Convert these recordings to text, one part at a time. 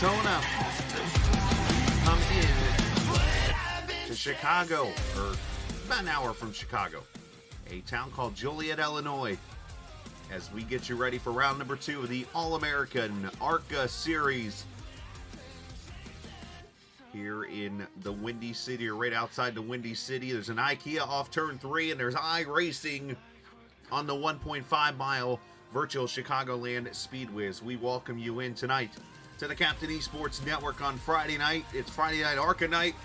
Daytona come in to Chicago, or about an hour from Chicago, a town called Joliet, Illinois, as we get you ready for round number 2 of the All American ARCA Series here in the Windy City, or right outside the Windy City. There's an IKEA off turn 3, and there's iRacing on the 1.5 mile Virtual Chicagoland Speedway. As we welcome you in tonight to the Captain Esports Network on Friday night. It's Friday Night ARCA night,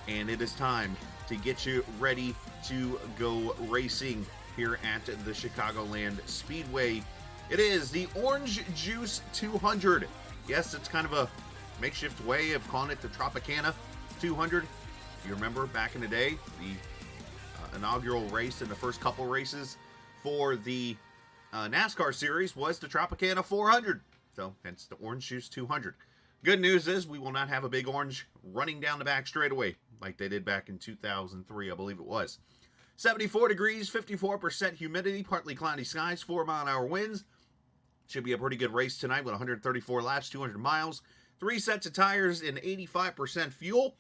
and it is time to get you ready to go racing here at the Chicagoland Speedway. It is the Orange Juice 200. Yes, it's kind of a makeshift way of calling it the Tropicana 200. If you remember back in the day, the inaugural race and the first couple races for the NASCAR series was the Tropicana 400. So hence the Orange Juice 200. Good news is we will not have a big orange running down the back straightaway like they did back in 2003, I believe it was. 74 degrees, 54% humidity, partly cloudy skies, 4-mile-an-hour winds. Should be a pretty good race tonight with 134 laps, 200 miles, 3 sets of tires, and 85% fuel.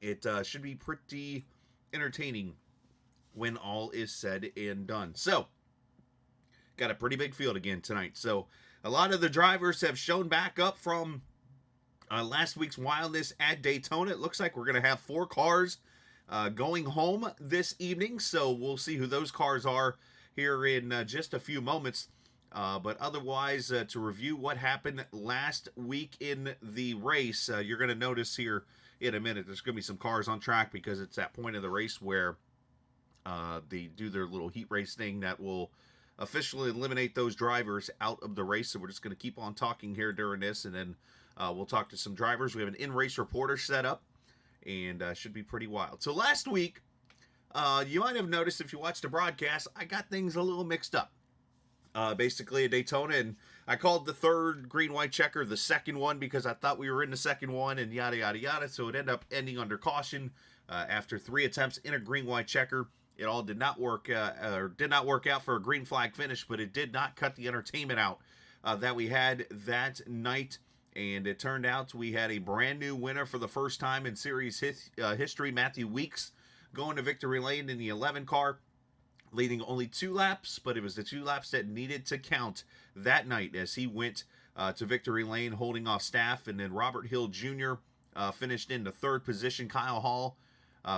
It should be pretty entertaining when all is said and done. So, got a pretty big field again tonight. So, a lot of the drivers have shown back up from last week's wildness at Daytona. It looks like we're going to have 4 cars going home this evening. So, we'll see who those cars are here in just a few moments. But otherwise, to review what happened last week in the race, you're going to notice here in a minute, there's going to be some cars on track because it's that point of the race where they do their little heat race thing that will officially eliminate those drivers out of the race. So we're just going to keep on talking here during this, and then we'll talk to some drivers. We have an in-race reporter set up, and should be pretty wild. So last week, you might have noticed if you watched the broadcast, I got things a little mixed up. Basically a Daytona, and I called the third green-white checker the second one because I thought we were in the second one, and yada yada yada. So it ended up ending under caution after 3 attempts in a green-white checker. It all did not work out for a green flag finish, but it did not cut the entertainment out that we had that night. And it turned out we had a brand new winner for the first time in series history. Matthew Weeks going to victory lane in the 11 car, leading only 2 laps, but it was the 2 laps that needed to count that night as he went to victory lane holding off Staff. And then Robert Hill Jr. Finished in the 3rd position. Kyle Hall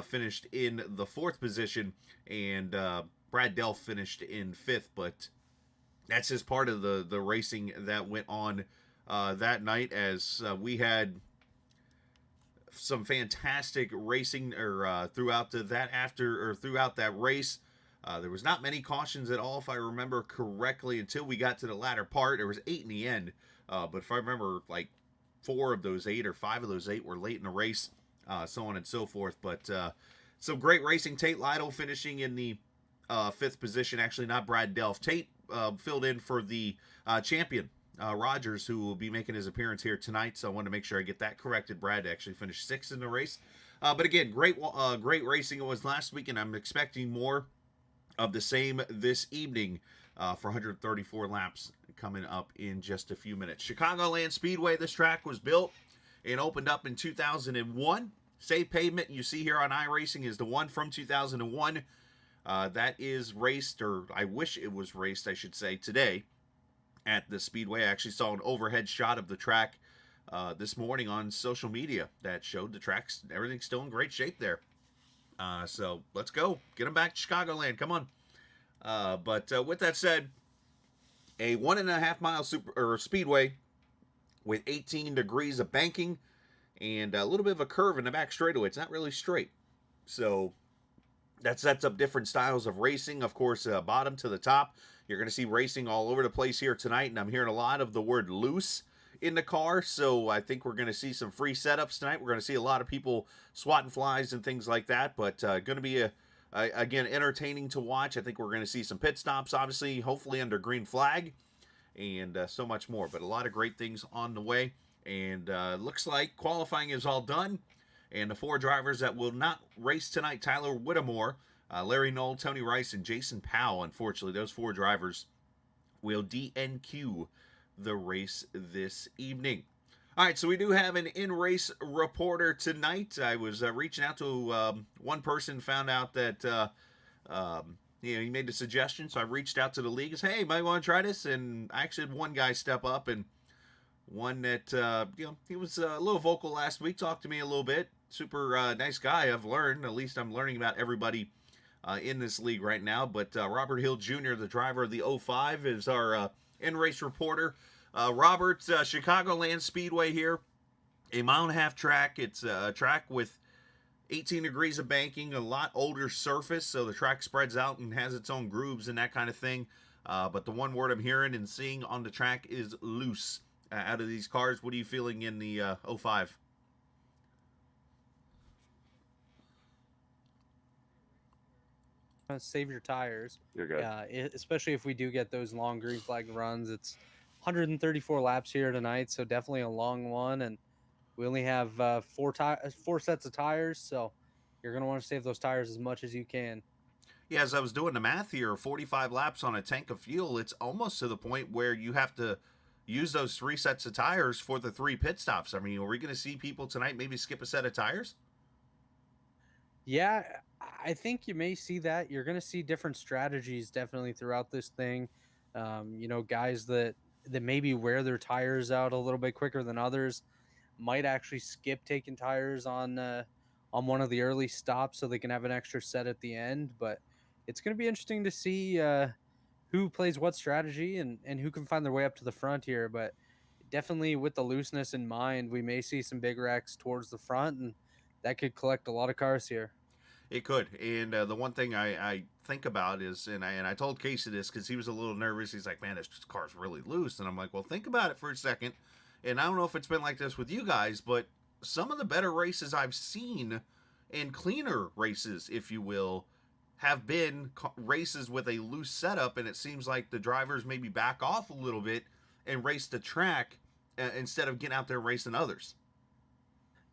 finished in the 4th position, and Brad Delph finished in 5th. But that's just part of the racing that went on that night, as we had some fantastic racing throughout that race. There was not many cautions at all, if I remember correctly, until we got to the latter part. There was 8 in the end, but if I remember, like 4 of those 8 or 5 of those 8 were late in the race, so on and so forth. But some great racing. Tate Lytle finishing in the 5th position. Actually, not Brad Delph. Tate filled in for the champion, Rogers, who will be making his appearance here tonight. So I wanted to make sure I get that corrected. Brad actually finished 6th in the race. But again, great racing it was last week, and I'm expecting more of the same this evening for 134 laps coming up in just a few minutes. Chicagoland Speedway, this track was built and opened up in 2001. Same pavement you see here on iRacing is the one from 2001. That is raced, or I wish it was raced, I should say, today at the Speedway. I actually saw an overhead shot of the track this morning on social media that showed the tracks, everything's still in great shape there. So let's go. Get them back to Chicagoland. Come on. But with that said, a 1.5 mile speedway with 18 degrees of banking and a little bit of a curve in the back straightaway. It's not really straight. So that sets up different styles of racing. Of course, bottom to the top, you're going to see racing all over the place here tonight. And I'm hearing a lot of the word loose in the car, so I think we're going to see some free setups tonight. We're going to see a lot of people swatting flies and things like that, but going to be again entertaining to watch. I think we're going to see some pit stops, obviously, hopefully under green flag, and so much more. But a lot of great things on the way, and looks like qualifying is all done. And the 4 drivers that will not race tonight: Tyler Whittemore, Larry Knoll, Tony Rice, and Jason Powell. Unfortunately, those 4 drivers will DNQ the race this evening. All right, so we do have an in-race reporter tonight. I was reaching out to one person, found out that he made a suggestion, so I reached out to the league and said, hey, might want to try this? And I actually had one guy step up, and one that, he was a little vocal last week, talked to me a little bit. Super nice guy, I've learned. At least I'm learning about everybody in this league right now. But Robert Hill Jr., the driver of the 05, is our in-race reporter. Robert, Chicagoland Speedway here, a 1.5-mile track. It's a track with 18 degrees of banking, a lot older surface, so the track spreads out and has its own grooves and that kind of thing. But the one word I'm hearing and seeing on the track is loose. Out of these cars, what are you feeling in the 05? Save your tires. You're good. Especially if we do get those long green flag runs. It's 134 laps here tonight, so definitely a long one. And we only have four sets of tires, so you're going to want to save those tires as much as you can. Yeah, as I was doing the math here, 45 laps on a tank of fuel, it's almost to the point where you have to use those 3 sets of tires for the 3 pit stops. I mean, are we going to see people tonight maybe skip a set of tires? Yeah, I think you may see that. You're going to see different strategies definitely throughout this thing. Guys that maybe wear their tires out a little bit quicker than others might actually skip taking tires on one of the early stops so they can have an extra set at the end. But it's going to be interesting to see who plays what strategy and who can find their way up to the front here. But definitely with the looseness in mind, we may see some big wrecks towards the front, and that could collect a lot of cars here. It could. And the one thing I think about is, and I told Casey this because he was a little nervous. He's like, man, this car's really loose. And I'm like, well, think about it for a second. And I don't know if it's been like this with you guys, but some of the better races I've seen, and cleaner races, if you will, have been races with a loose setup. And it seems like the drivers maybe back off a little bit and race the track instead of getting out there and racing others.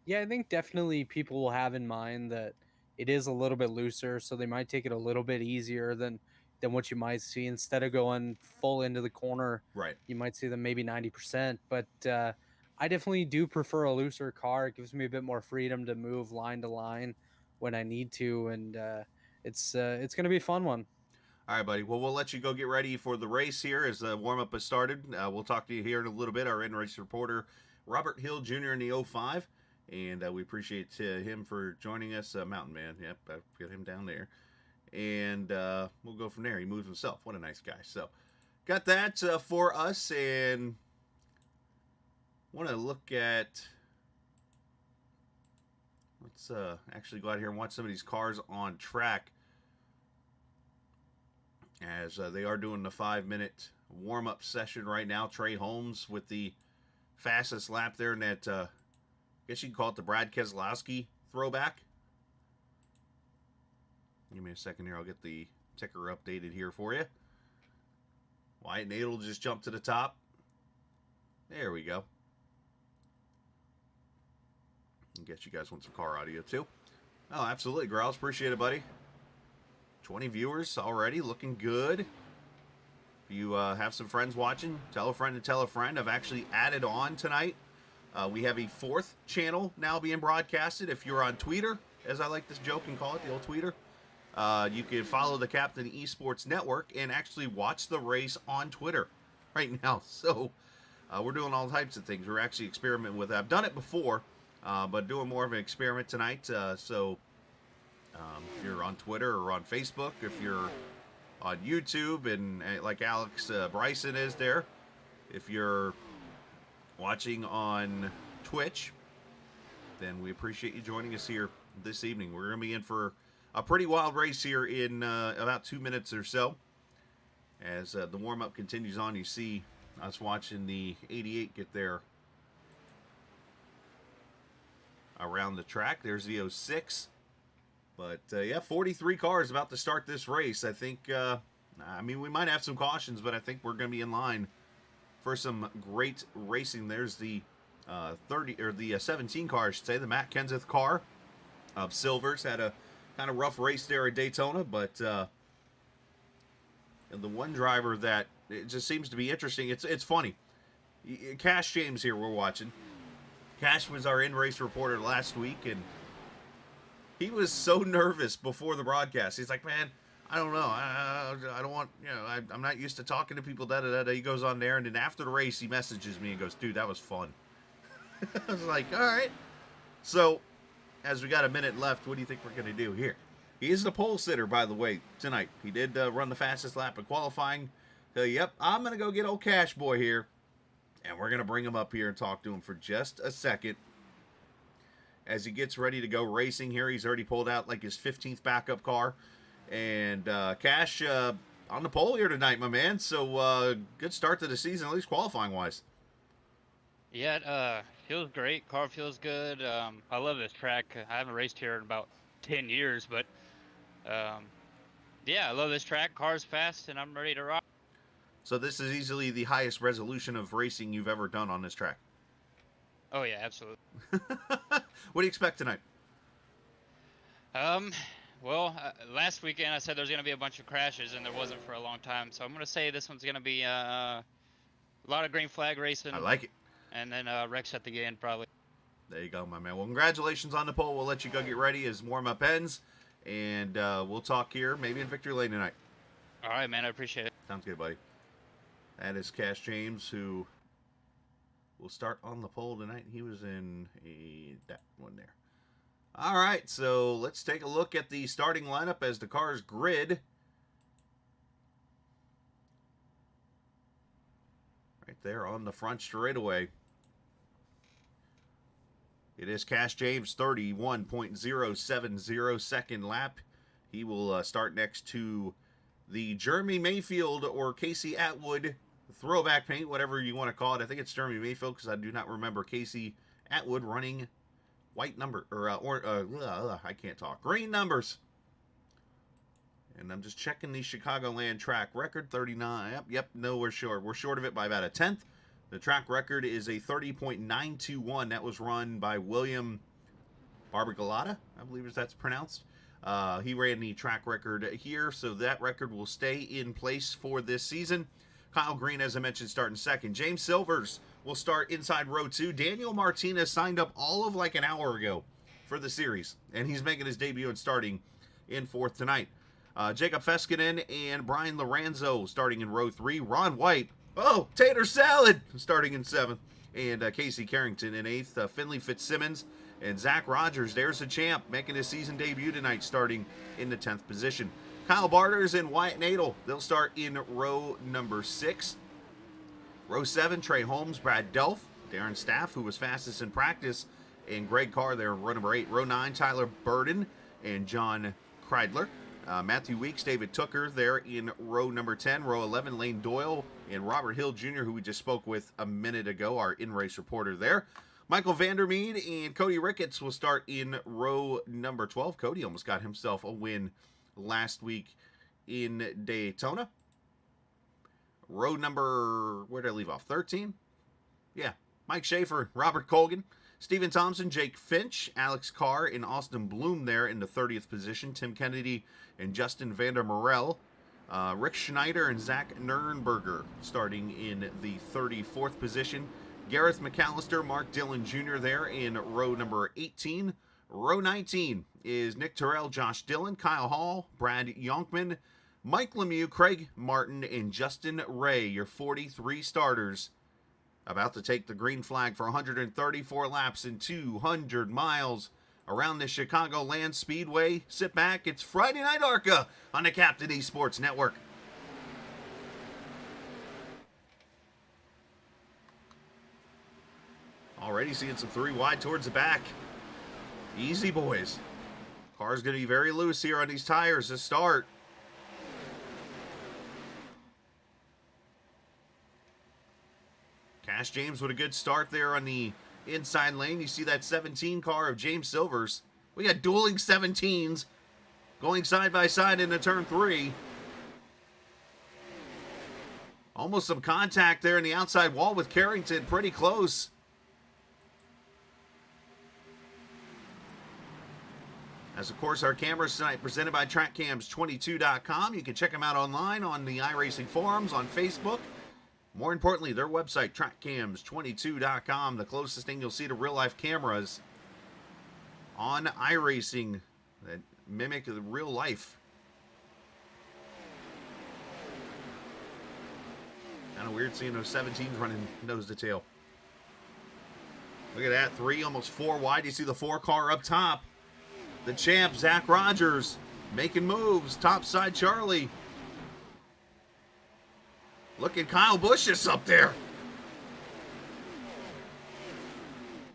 Yeah, I think definitely people will have in mind that it is a little bit looser, so they might take it a little bit easier than what you might see. Instead of going full into the corner, right, you might see them maybe 90%. But I definitely do prefer a looser car. It gives me a bit more freedom to move line to line when I need to, and it's going to be a fun one. All right, buddy. Well, we'll let you go get ready for the race here as the warm-up has started. We'll talk to you here in a little bit. Our in-race reporter, Robert Hill Jr. in the 05. And we appreciate him for joining us. Mountain Man. Yep, I've got him down there. And we'll go from there. He moves himself. What a nice guy. So, got that for us. And want to look at... Let's actually go out here and watch some of these cars on track. As they are doing the 5-minute warm-up session right now. Trey Holmes with the fastest lap there in that... I guess you can call it the Brad Keselowski throwback. Give me a second here. I'll get the ticker updated here for you. Wyatt Nadel just jumped to the top. There we go. I guess you guys want some car audio too. Oh, absolutely, Growls. Appreciate it, buddy. 20 viewers already. Looking good. If you have some friends watching, tell a friend to tell a friend. I've actually added on tonight. We have a 4th channel now being broadcasted. If you're on Twitter, as I like to joke and call it, the old Tweeter, you can follow the Captain Esports Network and actually watch the race on Twitter right now. So we're doing all types of things. We're actually experimenting with it. I've done it before, but doing more of an experiment tonight. So if you're on Twitter or on Facebook, if you're on YouTube, and like Alex Bryson is there, if you're watching on Twitch, then we appreciate you joining us here this evening. We're going to be in for a pretty wild race here in about 2 minutes or so. As the warm-up continues on, you see us watching the 88 get there around the track. There's the 06. But, yeah, 43 cars about to start this race. I think, we might have some cautions, but I think we're going to be in line for some great racing. There's the 17 car, I should say, the Matt Kenseth car of Silvers. Had a kind of rough race there at Daytona, but the one driver that it just seems to be interesting. It's funny. Cash James here we're watching. Cash was our in-race reporter last week, and he was so nervous before the broadcast. He's like, man, I don't know. I don't want, I'm not used to talking to people, da-da-da-da. He goes on there, and then after the race, he messages me and goes, dude, that was fun. I was like, all right. So, as we got a minute left, what do you think we're going to do here? He is the pole sitter, by the way, tonight. He did run the fastest lap in qualifying. So, yep, I'm going to go get old Cash Boy here, and we're going to bring him up here and talk to him for just a second. As he gets ready to go racing here, he's already pulled out like his 15th backup car. And Cash on the pole here tonight, my man. So good start to the season, at least qualifying-wise. Yeah, it feels great. Car feels good. I love this track. I haven't raced here in about 10 years, but yeah, I love this track. Car's fast, and I'm ready to rock. So this is easily the highest resolution of racing you've ever done on this track. Oh, yeah, absolutely. What do you expect tonight? Well, last weekend I said there's going to be a bunch of crashes, and there wasn't for a long time. So I'm going to say this one's going to be a lot of green flag racing. I like it. And then wrecks at the end, probably. There you go, my man. Well, congratulations on the pole. We'll let you go get ready as warm-up ends, and we'll talk here maybe in victory lane tonight. All right, man. I appreciate it. Sounds good, buddy. That is Cash James, who will start on the pole tonight. He was in that one there. All right, so let's take a look at the starting lineup as the cars grid. Right there on the front straightaway. It is Cash James, 31.070 second lap. He will start next to the Jeremy Mayfield or Casey Atwood throwback paint, whatever you want to call it. I think it's Jeremy Mayfield because I do not remember Casey Atwood running white number I can't talk. Green numbers. And I'm just checking the Chicagoland track record. 39. Yep. No, we're short. We're short of it by about a tenth. The track record is a 30.921. That was run by William Barbagalata, I believe that's pronounced. He ran the track record here, so that record will stay in place for this season. Kyle Green, as I mentioned, starting second. James Silvers will start inside row 2. Daniel Martinez signed up all of like an hour ago for the series, and he's making his debut and starting in fourth tonight. Jacob Feskinen and Brian Lorenzo starting in row 3. Ron White, tater salad, starting in 7th. And Casey Carrington in 8th. Finley Fitzsimmons and Zach Rogers, there's a champ, making his season debut tonight, starting in the 10th position. Kyle Barters and Wyatt Nadel, they'll start in row number 6. Row 7, Trey Holmes, Brad Delph, Darren Staff, who was fastest in practice, and Greg Carr there in row number 8. Row 9, Tyler Burden and John Kreidler. Matthew Weeks, David Tooker there in row number 10. Row 11, Lane Doyle and Robert Hill Jr., who we just spoke with a minute ago, our in-race reporter there. Michael Vandermeed and Cody Ricketts will start in row number 12. Cody almost got himself a win last week in Daytona. Row number, where did I leave off? 13? Yeah, Mike Schaefer, Robert Colgan, Stephen Thompson, Jake Finch, Alex Carr, and Austin Bloom there in the 30th position. Tim Kennedy and Justin Vander Morel. Rick Schneider and Zach Nernberger starting in the 34th position. Gareth McAllister, Mark Dillon Jr. there in row number 18. Row 19 is Nick Terrell, Josh Dillon, Kyle Hall, Brad Yonkman, Mike Lemieux, Craig Martin, and Justin Ray, your 43 starters, about to take the green flag for 134 laps and 200 miles around the Chicagoland Speedway. Sit back, it's Friday Night ARCA on the Captain Esports Network. Already seeing some 3 wide towards the back. Easy, boys. Car's going to be very loose here on these tires to start. Cash James with a good start there on the inside lane. You see that 17 car of James Silvers. We got dueling 17s going side by side into turn 3. Almost some contact there in the outside wall with Carrington. Pretty close. As, of course, our cameras tonight presented by TrackCams22.com. You can check them out online on the iRacing forums, on Facebook, More importantly, their website, trackcams22.com, the closest thing you'll see to real-life cameras on iRacing that mimic the real life. Kind of weird seeing those 17s running nose to tail. Look at that, 3, almost 4 wide. You see the 4 car up top. The champ, Zach Rogers, making moves. Top side, Charlie. Look at Kyle Busch up there.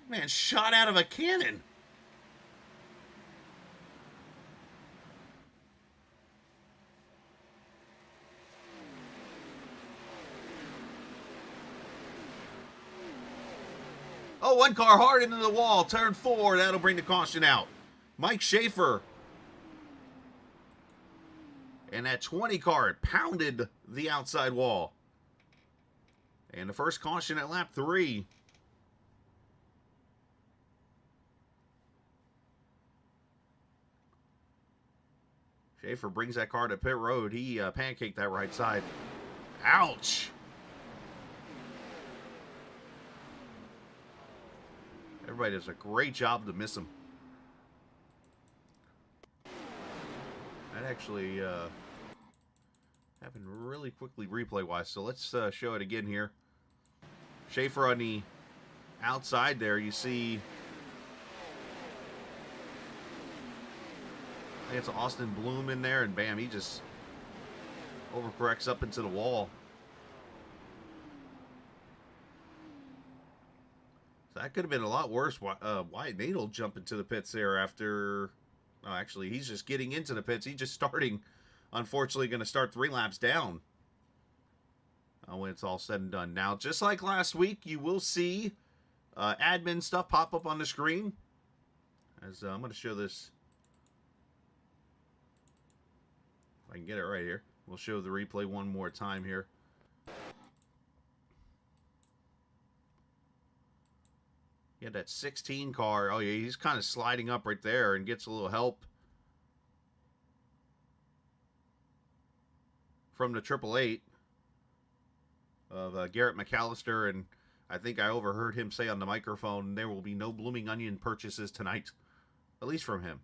Man, shot out of a cannon. Oh, 1 car hard into the wall. Turn 4. That'll bring the caution out. Mike Schaefer. And that 20 car pounded the outside wall. And the first caution at lap 3. Schaefer brings that car to pit road. He pancaked that right side. Ouch. Everybody does a great job to miss him. That actually happened really quickly replay-wise, so let's show it again here. Schaefer on the outside there, you see... I think it's Austin Bloom in there, and bam, he just overcorrects up into the wall. So that could have been a lot worse. Wyatt Nadel jump into the pits there after... Oh, actually, he's just getting into the pits. He's just starting. Unfortunately, going to start 3 laps down when it's all said and done. Now, just like last week, you will see admin stuff pop up on the screen. As I'm going to show this. If I can get it right here. We'll show the replay one more time here. He had that 16 car. Oh, yeah, he's kind of sliding up right there and gets a little help from the 888 of Garrett McAllister. And I think I overheard him say on the microphone, there will be no Blooming Onion purchases tonight. At least from him.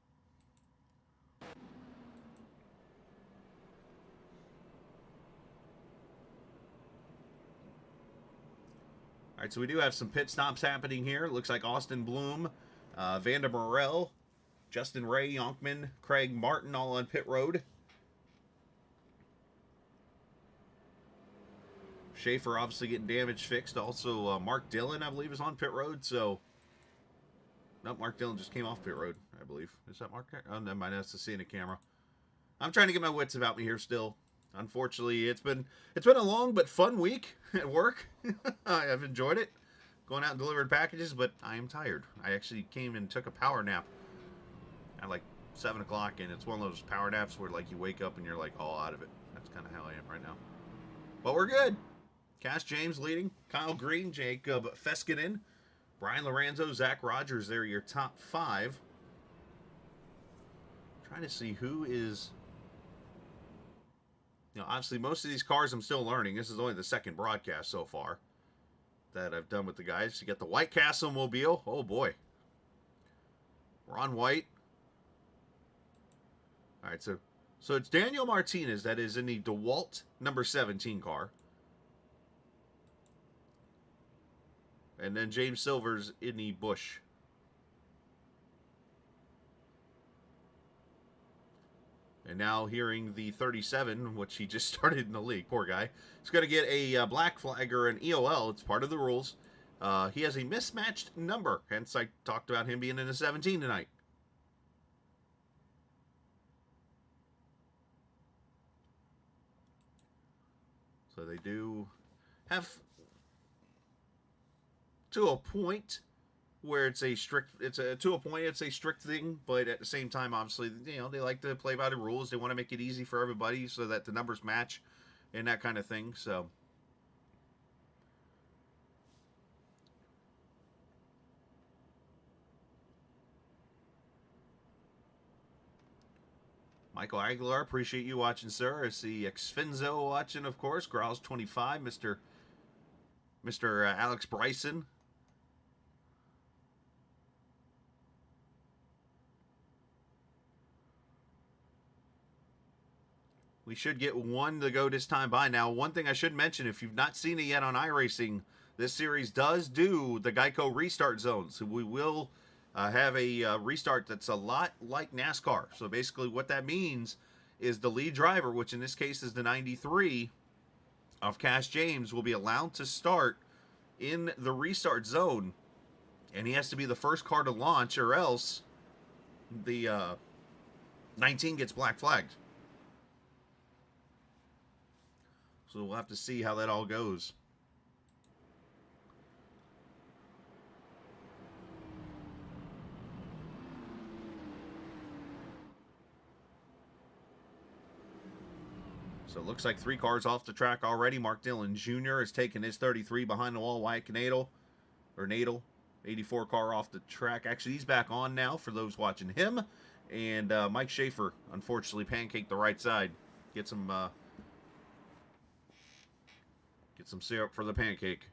All right, so we do have some pit stops happening here. It looks like Austin Bloom, Vander Morel, Justin Ray, Yonkman, Craig Martin all on pit road. Schaefer obviously getting damage fixed. Also, Mark Dillon, I believe, is on pit road. So, nope, Mark Dillon just came off pit road, I believe. Is that Mark? Oh, never mind. That's the scene of camera. I'm trying to get my wits about me here still. Unfortunately, it's been a long but fun week at work. I've enjoyed it, going out and delivering packages, but I am tired. I actually came and took a power nap at like 7 o'clock, and it's one of those power naps where like you wake up and you're like all out of it. That's kind of how I am right now. But we're good. Cass James leading, Kyle Green, Jacob Feskinen, Brian Lorenzo, Zach Rogers. They're your top 5. Trying to see who is... You know, obviously, most of these cars I'm still learning. This is only the second broadcast so far that I've done with the guys. You got the White Castle Mobile. Oh, boy. Ron White. All right, so it's Daniel Martinez that is in the DeWalt number 17 car. And then James Silver's in the Busch. And now hearing the 37, which he just started in the league. Poor guy. He's going to get a black flag or an EOL. It's part of the rules. He has a mismatched number. Hence, I talked about him being in the 17 tonight. So they do have, to a point, where it's a strict, it's a strict thing, but at the same time, obviously, you know, they like to play by the rules. They want to make it easy for everybody so that the numbers match and that kind of thing. So Michael Aguilar, appreciate you watching, sir. I see Xfinzo watching, of course. Growls 25, Mr. Mr. Alex Bryson. We should get one to go this time by. Now, one thing I should mention, if you've not seen it yet on iRacing, this series does do the Geico restart zone. So we will have a restart that's a lot like NASCAR. So basically what that means is the lead driver, which in this case is the 93 of Cash James, will be allowed to start in the restart zone. And he has to be the first car to launch, or else the 19 gets black flagged. So we'll have to see how that all goes. So it looks like 3 cars off the track already. Mark Dillon Jr. has taken his 33 behind the wall. Wyatt Nadel, 84 car off the track. Actually, he's back on now for those watching him. And Mike Schaefer, unfortunately, pancaked the right side. Get some syrup for the pancake.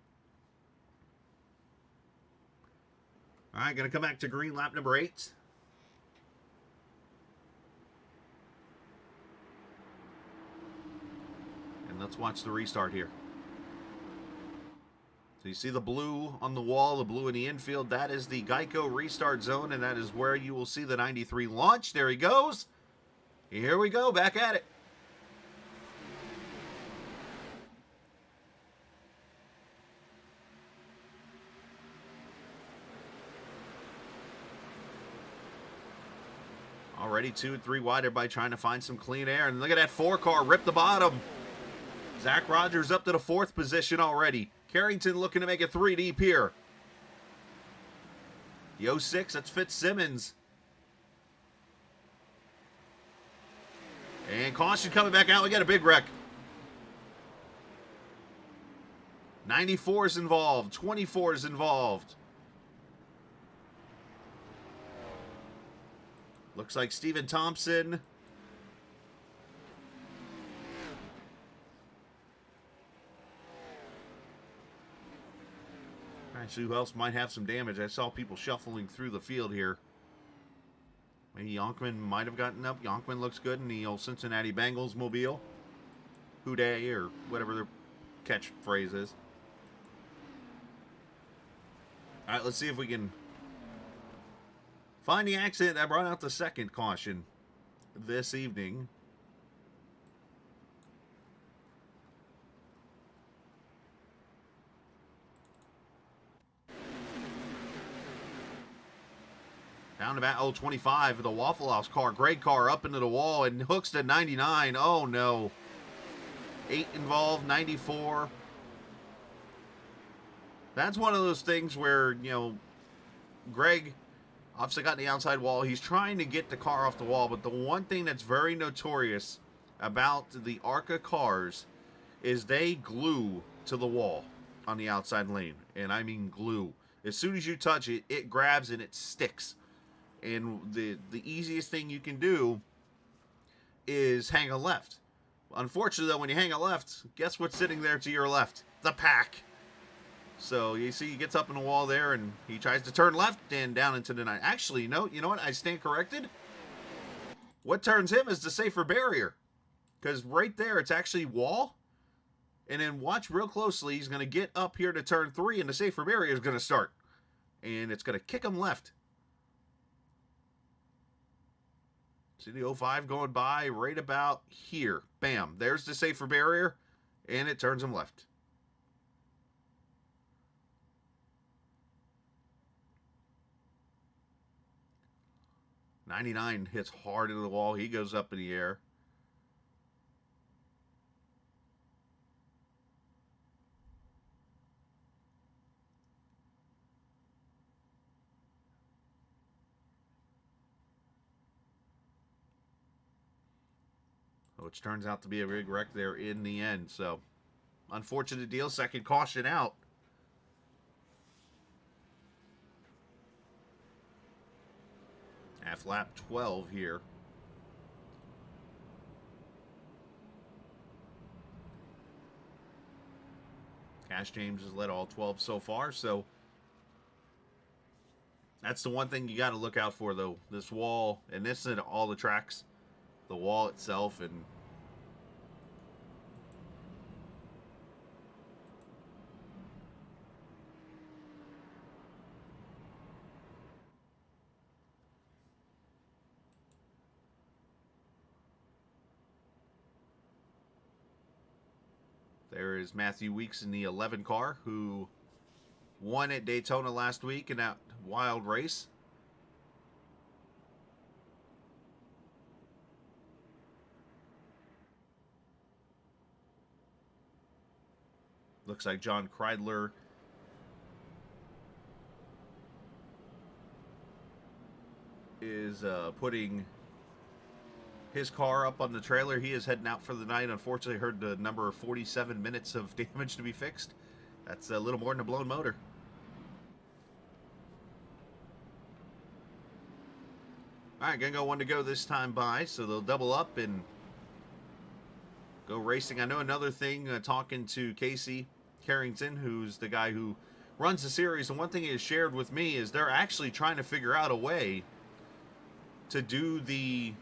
All right, going to come back to green, lap number 8. And let's watch the restart here. So you see the blue on the wall, the blue in the infield. That is the Geico restart zone, and that is where you will see the 93 launch. There he goes. Here we go, back at it. Already 2 and 3 wide. Everybody trying to find some clean air. And look at that 4 car rip the bottom. Zach Rogers up to the 4th position already. Carrington looking to make it 3 deep here. The 06, that's Fitzsimmons. And caution coming back out. We got a big wreck. 94 is involved. 24 is involved. Looks like Stephen Thompson. Actually, who else might have some damage? I saw people shuffling through the field here. Maybe Yonkman might have gotten up. Yonkman looks good in the old Cincinnati Bengals mobile. Houday, or whatever their catchphrase is. All right, let's see if we can find the accident that brought out the second caution this evening. Down about 25, the Waffle House car, great car, up into the wall and hooks to 99. Oh no. 8 involved, 94. That's one of those things where, you know, Greg obviously got the outside wall. He's trying to get the car off the wall, but the one thing that's very notorious about the ARCA cars is they glue to the wall on the outside lane. And I mean glue. As soon as you touch it, it grabs and it sticks. And the easiest thing you can do is hang a left. Unfortunately, though, when you hang a left, guess what's sitting there to your left? The pack. So you see he gets up in the wall there, and he tries to turn left and down into the night. Actually, no, you know what? I stand corrected. What turns him is the safer barrier. Because right there, it's actually wall. And then watch real closely. He's going to get up here to turn 3, and the safer barrier is going to start. And it's going to kick him left. See the 05 going by right about here. Bam. There's the safer barrier, and it turns him left. '99 hits hard into the wall. He goes up in the air. Which turns out to be a big wreck there in the end. So, unfortunate deal. Second caution out. Half lap 12 here. Ash James has led all 12 so far, so that's the one thing you got to look out for, though. This wall, and this is all the tracks, the wall itself, and there is Matthew Weeks in the 11 car, who won at Daytona last week in that wild race. Looks like John Kreidler is putting his car up on the trailer. He is heading out for the night. Unfortunately, heard the number 47 minutes of damage to be fixed. That's a little more than a blown motor. All right, gonna go one to go this time by, so they'll double up and go racing. I know another thing, talking to Casey Carrington, who's the guy who runs the series, and one thing he has shared with me is they're actually trying to figure out a way to do the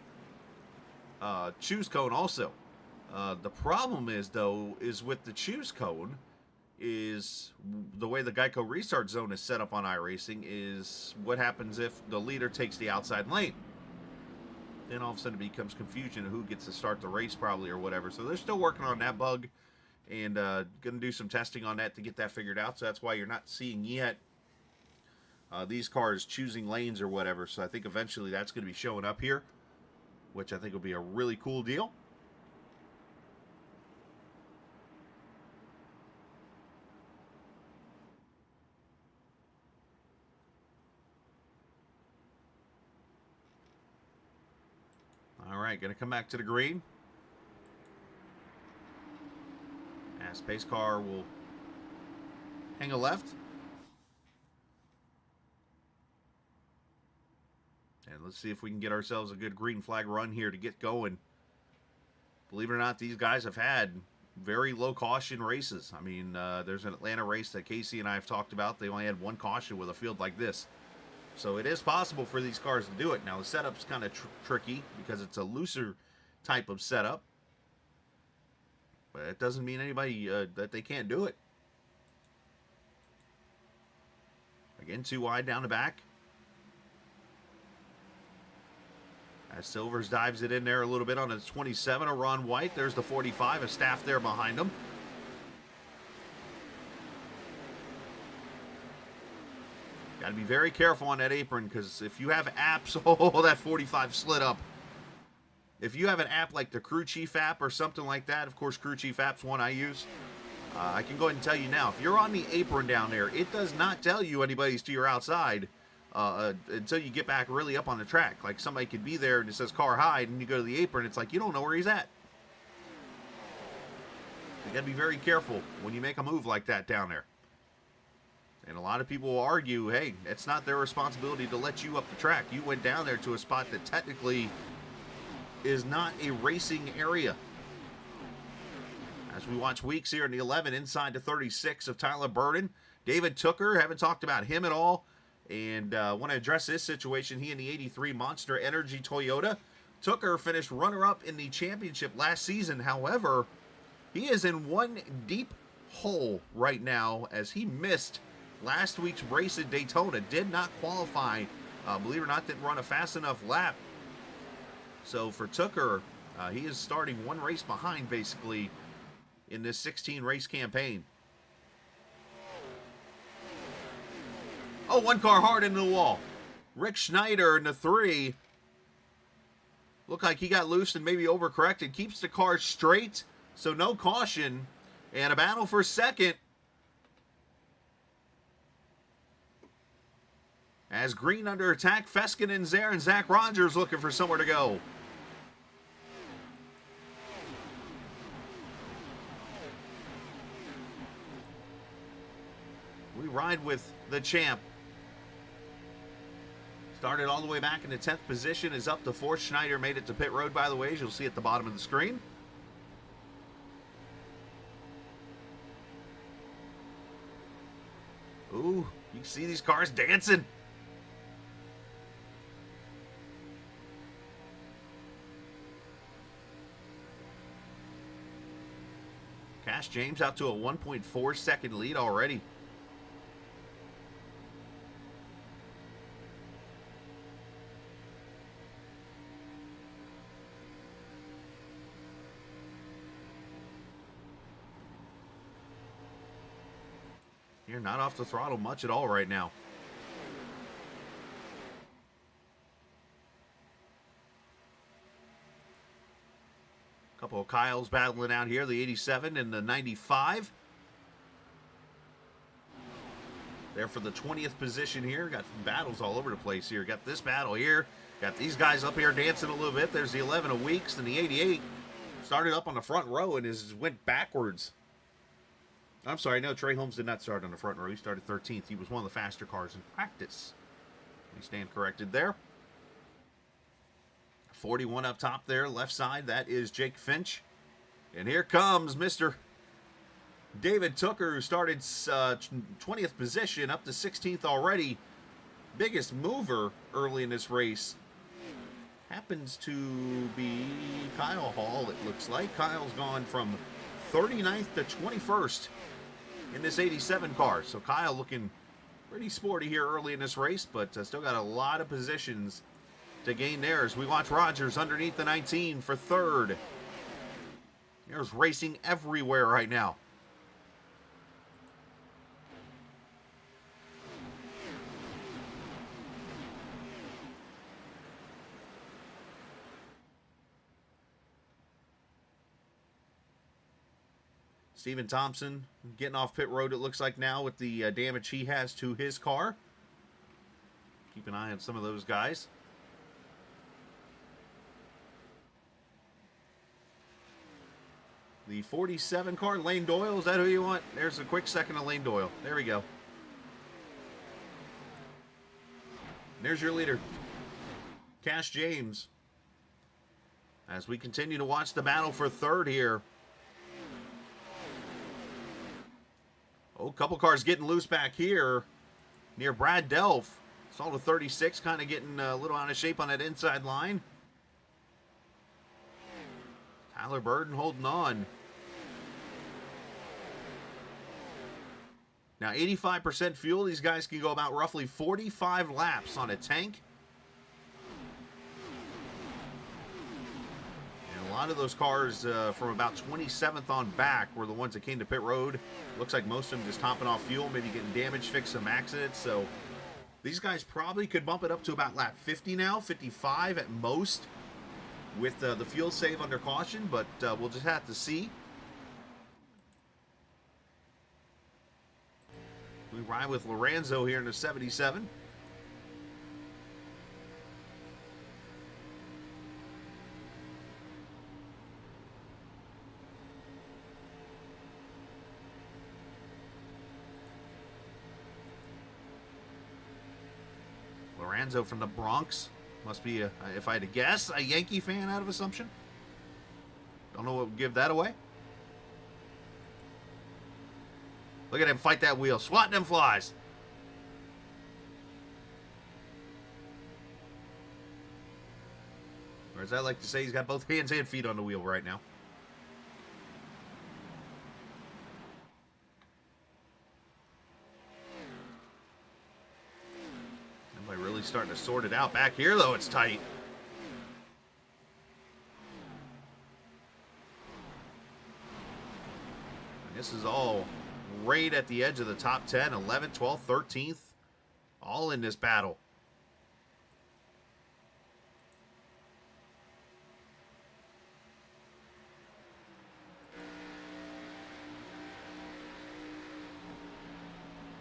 choose cone also. The problem is, though, is with the choose cone, is the way the Geico restart zone is set up on iRacing is what happens if the leader takes the outside lane. Then all of a sudden it becomes confusion of who gets to start the race probably or whatever. So they're still working on that bug and going to do some testing on that to get that figured out. So that's why you're not seeing yet these cars choosing lanes or whatever. So I think eventually that's going to be showing up here, which I think will be a really cool deal. All right, going to come back to the green. As pace car will hang a left. And let's see if we can get ourselves a good green flag run here to get going. Believe it or not, these guys have had very low caution races. I mean, there's an Atlanta race that Casey and I have talked about. They only had one caution with a field like this. So it is possible for these cars to do it. Now, the setup's kind of tricky because it's a looser type of setup. But it doesn't mean anybody that they can't do it. Again, too wide down the back. As Silvers dives it in there a little bit on a 27 of Ron White. There's the 45, a staff there behind him. Got to be very careful on that apron, because if you have apps, oh, that 45 slid up. If you have an app like the Crew Chief app or something like that, of course, Crew Chief app's one I use. I can go ahead and tell you now, if you're on the apron down there, it does not tell you anybody's to your outside until you get back really up on the track. Like, somebody could be there and it says car hide, and you go to the apron, it's like you don't know where he's at. You got to be very careful when you make a move like that down there. And a lot of people will argue, hey, it's not their responsibility to let you up the track. You went down there to a spot that technically is not a racing area. As we watch Weeks here in the 11, inside the 36 of Tyler Burden. David Tooker, haven't talked about him at all. And want to address this situation. He in the 83 Monster Energy Toyota. Tooker finished runner-up in the championship last season. However, he is in one deep hole right now as he missed last week's race at Daytona. Did not qualify. Believe it or not, didn't run a fast enough lap. So for Tooker, he is starting one race behind, basically, in this 16-race campaign. Oh, one car hard into the wall. Rick Schneider in the 3. Looked like he got loose and maybe overcorrected. Keeps the car straight, so no caution. And a battle for second. As green under attack, Feskinen's there, and Zach Rogers looking for somewhere to go. We ride with the champ. Started all the way back in the 10th position, is up to 4th. Schneider made it to pit road, by the way, as you'll see at the bottom of the screen. Ooh, you can see these cars dancing. Cash James out to a 1.4 second lead already. You're not off the throttle much at all right now. Couple of Kyles battling out here, the 87 and the 95. There for the 20th position here. Got battles all over the place here. Got this battle here. Got these guys up here dancing a little bit. There's the 11 of Weeks and the 88. Started up on the front row and went backwards. I'm sorry, no, Trey Holmes did not start on the front row. He started 13th. He was one of the faster cars in practice. We stand corrected there. 41 up top there, left side. That is Jake Finch. And here comes Mr. David Tooker, who started 20th position, up to 16th already. Biggest mover early in this race happens to be Kyle Hall, it looks like. Kyle's gone from 39th to 21st in this 87 car. So Kyle looking pretty sporty here early in this race, but still got a lot of positions to gain there as we watch Rogers underneath the 19 for third. There's racing everywhere right now. Steven Thompson getting off pit road, it looks like now, with the damage he has to his car. Keep an eye on some of those guys. The 47 car, Lane Doyle, is that who you want? There's a quick second of Lane Doyle. There we go. There's your leader, Cash James. As we continue to watch the battle for third here. Oh, a couple cars getting loose back here near Brad Delph. Saw the 36 kind of getting a little out of shape on that inside line. Tyler Burden holding on. Now, 85% fuel. These guys can go about roughly 45 laps on a tank. A lot of those cars from about 27th on back were the ones that came to pit road. Looks like most of them just topping off fuel, maybe getting damage, fixed some accidents. So these guys probably could bump it up to about lap 50 now, 55 at most, with the fuel save under caution, but we'll just have to see. We ride with Lorenzo here in the 77. Lorenzo from the Bronx. Must be, if I had to guess, a Yankee fan out of Assumption. Don't know what would give that away. Look at him fight that wheel. Swatting them flies. Or as I like to say, he's got both hands and feet on the wheel right now. Really starting to sort it out. Back here, though, it's tight. And this is all right at the edge of the top 10, 11th, 12th, 13th, all in this battle.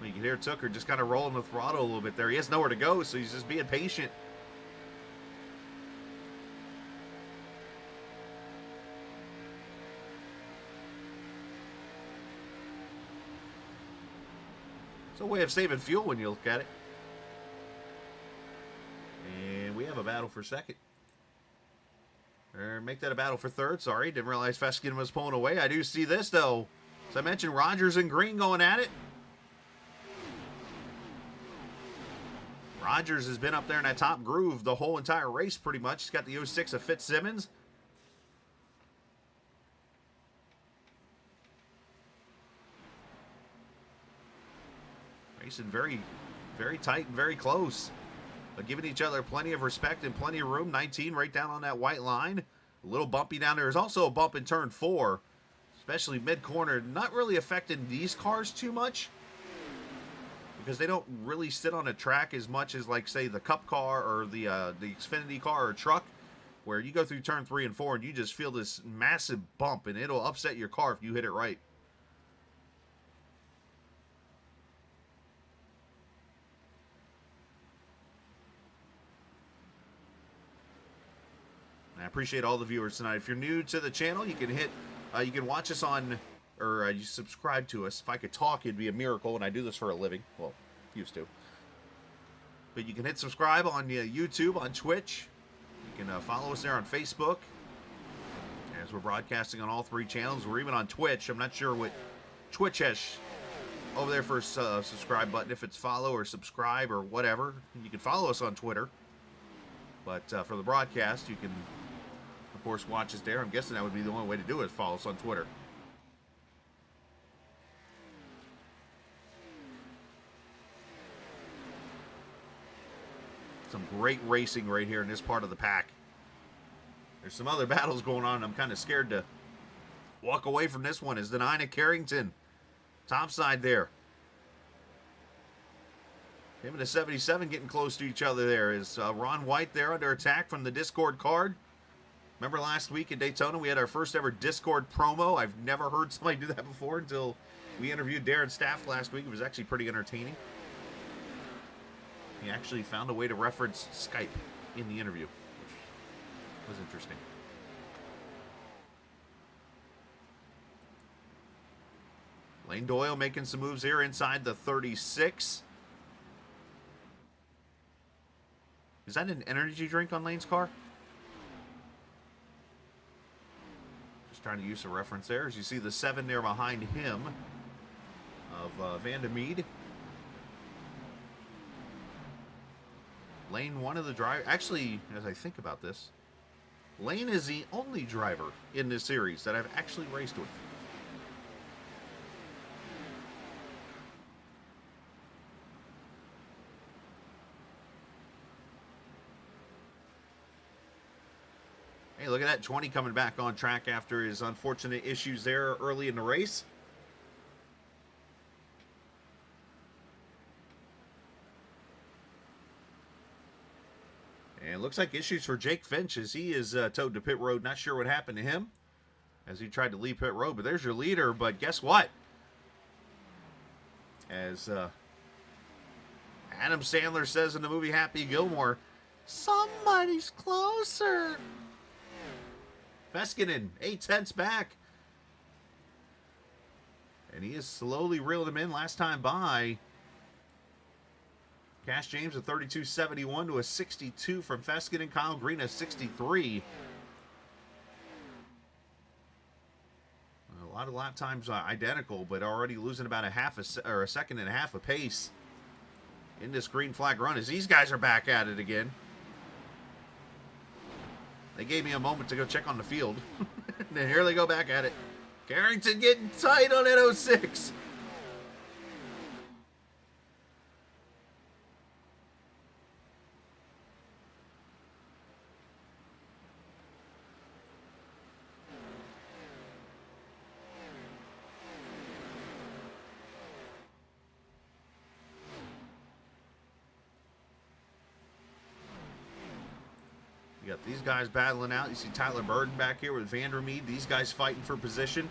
You can hear Tooker just kind of rolling the throttle a little bit there. He has nowhere to go, so he's just being patient. It's a way of saving fuel when you look at it. And we have a battle for second. Or make that a battle for third. Sorry, didn't realize Feskin was pulling away. I do see this, though. As I mentioned, Rogers and Green going at it. Rogers has been up there in that top groove the whole entire race pretty much. He's got the 06 of Fitzsimmons. Racing very, very tight and very close. But giving each other plenty of respect and plenty of room. 19 right down on that white line. A little bumpy down there. There's also a bump in turn 4, especially mid-corner. Not really affecting these cars too much, because they don't really sit on a track as much as, like, say, the Cup car or the Xfinity car or truck, where you go through turn 3 and 4 and you just feel this massive bump, and it'll upset your car if you hit it right. I appreciate all the viewers tonight. If you're new to the channel, you can you can watch us on, or you subscribe to us. If I could talk, it'd be a miracle, and I do this for a living. Well, used to. But you can hit subscribe on YouTube, on Twitch. You can follow us there on Facebook, as we're broadcasting on all 3 channels. We're even on Twitch. I'm not sure what Twitch has over there for a subscribe button, if it's follow or subscribe or whatever. You can follow us on Twitter. But for the broadcast, you can, of course, watch us there. I'm guessing that would be the only way to do it, is follow us on Twitter. Some great racing right here in this part of the pack. There's some other battles going on. I'm kind of scared to walk away from this one. Is Denina Carrington topside there? Him and the 77 getting close to each other there. Is Ron White there under attack from the Discord card? Remember last week in Daytona we had our first ever Discord promo? I've never heard somebody do that before until we interviewed Darren Staff last week. It was actually pretty entertaining. He actually found a way to reference Skype in the interview, which was interesting. Lane Doyle making some moves here inside the 36. Is that an energy drink on Lane's car? Just trying to use a reference there. As you see the 7 there behind him of Van der Meade. Lane, one of the drivers. Actually, as I think about this, Lane is the only driver in this series that I've actually raced with. Hey, look at that. 20 coming back on track after his unfortunate issues there early in the race. And it looks like issues for Jake Finch as he is towed to pit road. Not sure what happened to him as he tried to leave pit road. But there's your leader. But guess what? As Adam Sandler says in the movie Happy Gilmore, somebody's closer. Veskinen, 8/10 back. And he is slowly reeling him in. Last time by, Cash James a 32.71 to a 62 from Veskinen. Kyle Green a 63. A lot of lap times identical, but already losing about a second and a half a pace in this green flag run as these guys are back at it again. They gave me a moment to go check on the field. And then here they go back at it. Carrington getting tight on that 06. You got these guys battling out. You see Tyler Burden back here with Van der Meade. These guys fighting for position.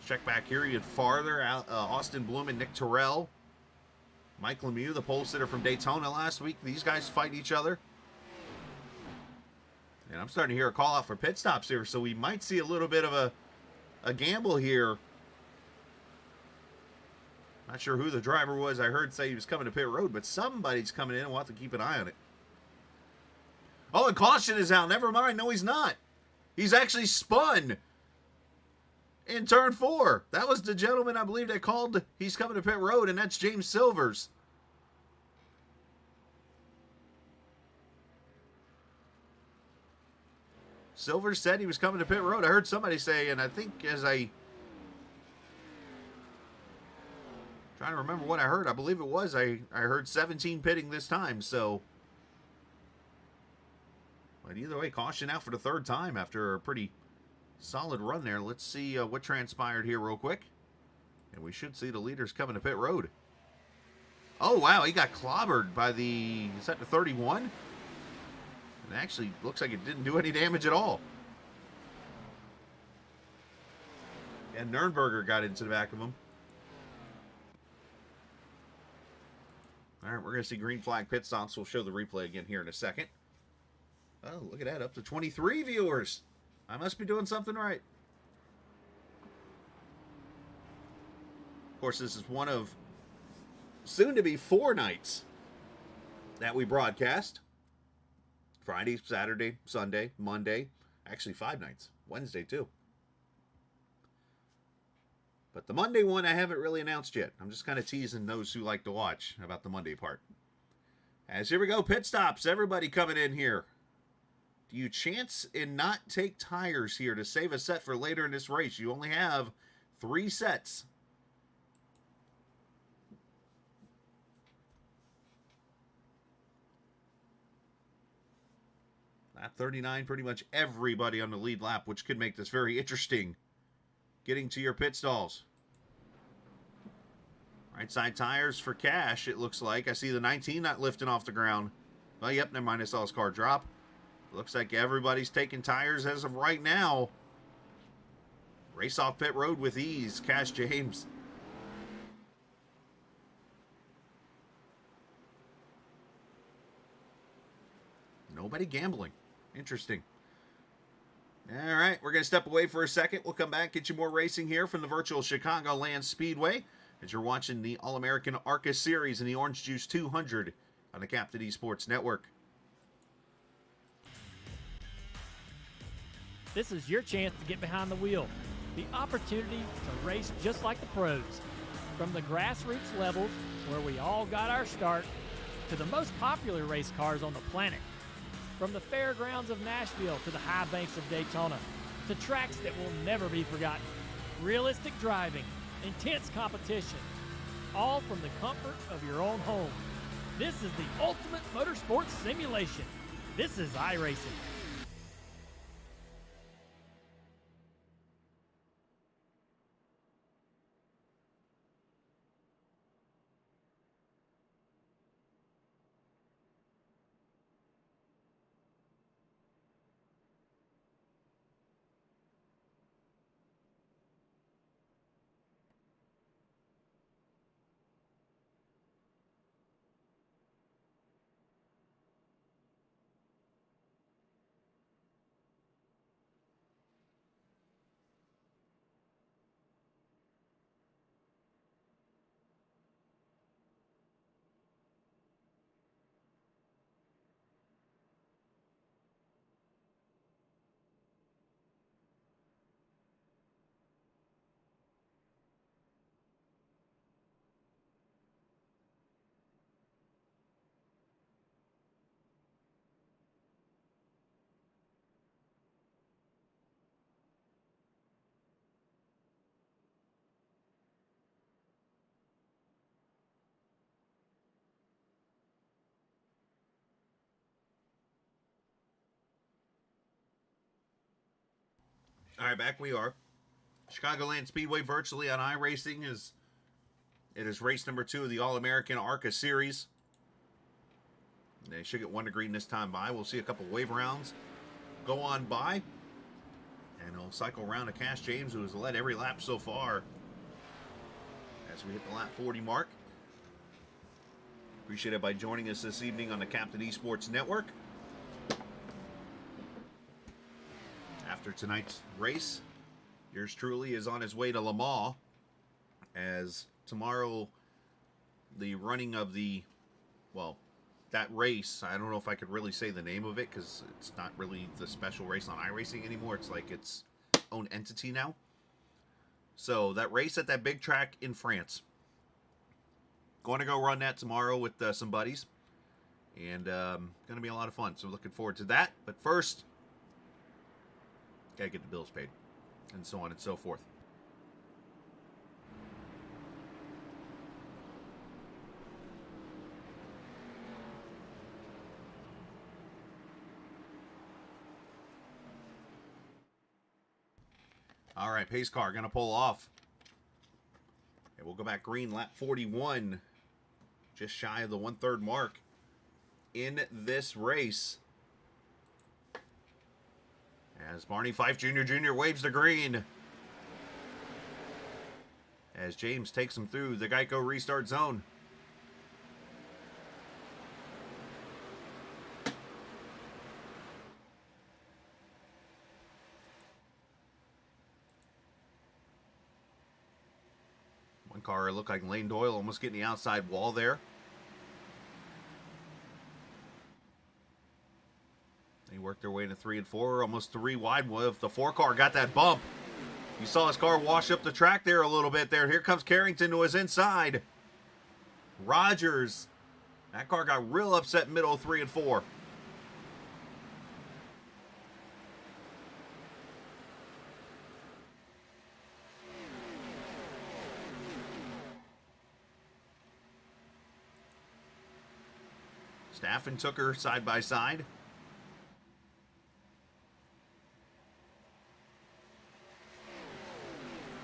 Check back here. You had farther out Austin Bloom and Nick Terrell. Mike Lemieux, the pole sitter from Daytona last week. These guys fight each other. And I'm starting to hear a call out for pit stops here, so we might see a little bit of a gamble here. Not sure who the driver was. I heard say he was coming to pit road, but somebody's coming in and we'll have to keep an eye on it. Oh, and caution is out. Never mind. No, he's not. He's actually spun in turn 4. That was the gentleman, I believe, that called he's coming to pit road, and that's James Silvers. Silver said he was coming to pit road. I heard somebody say, and I think as I trying to remember what I heard. I believe it was I heard 17 pitting this time. So, but either way, caution out for the third time after a pretty solid run there. Let's see what transpired here real quick, and we should see the leaders coming to pit road. Oh wow, he got clobbered by the, is that the 31? It actually looks like it didn't do any damage at all. And Nürnberger got into the back of him. All right, we're going to see green flag pit stops. We'll show the replay again here in a second. Oh, look at that. Up to 23 viewers. I must be doing something right. Of course, this is one of soon to be 4 nights that we broadcast. Friday, Saturday, Sunday, Monday. Actually, 5 nights. Wednesday, too. But the Monday one, I haven't really announced yet. I'm just kind of teasing those who like to watch about the Monday part. As here we go, pit stops. Everybody coming in here. Do you chance and not take tires here to save a set for later in this race? You only have 3 sets. Lap 39, pretty much everybody on the lead lap, which could make this very interesting. Getting to your pit stalls. Right side tires for Cash, it looks like. I see the 19 not lifting off the ground. Well, yep, never mind, I saw his car drop. Looks like everybody's taking tires as of right now. Race off pit road with ease, Cash James. Nobody gambling. Interesting. All right, we're going to step away for a second. We'll come back, get you more racing here from the Virtual Chicagoland Speedway as you're watching the All American ARCA Series in the Orange Juice 200 on the Captain Esports Network. This is your chance to get behind the wheel. The opportunity to race just like the pros. From the grassroots levels, where we all got our start, to the most popular race cars on the planet. From the fairgrounds of Nashville to the high banks of Daytona, to tracks that will never be forgotten. Realistic driving, intense competition, all from the comfort of your own home. This is the ultimate motorsports simulation. This is iRacing. All right, back we are. Chicagoland Speedway virtually on iRacing it is race number 2 of the All American ARCA Series. They should get 1 to green this time by. We'll see a couple wave rounds go on by. And it'll cycle around to Cash James, who has led every lap so far as we hit the lap 40 mark. Appreciate it by joining us this evening on the Captain Esports Network. After tonight's race, yours truly is on his way to Le Mans, as tomorrow the running of the, well, that race, I don't know if I could really say the name of it because it's not really the special race on iRacing anymore. It's like its own entity now. So that race at that big track in France, going to go run that tomorrow with some buddies, and going to be a lot of fun. So looking forward to that. But first, Gotta get the bills paid, and so on and so forth. All right, pace car gonna pull off. And we'll go back green, lap 41. Just shy of the 1/3 mark in this race. As Barney Fife Jr. waves the green. As James takes him through the Geico restart zone. One car looked like Lane Doyle almost getting the outside wall there. They worked their way into 3 and 4, almost 3 wide. Well, if the 4 car got that bump, you saw his car wash up the track there a little bit there. Here comes Carrington to his inside. Rogers, that car got real upset middle of 3 and 4. Staff and Tooker side by side.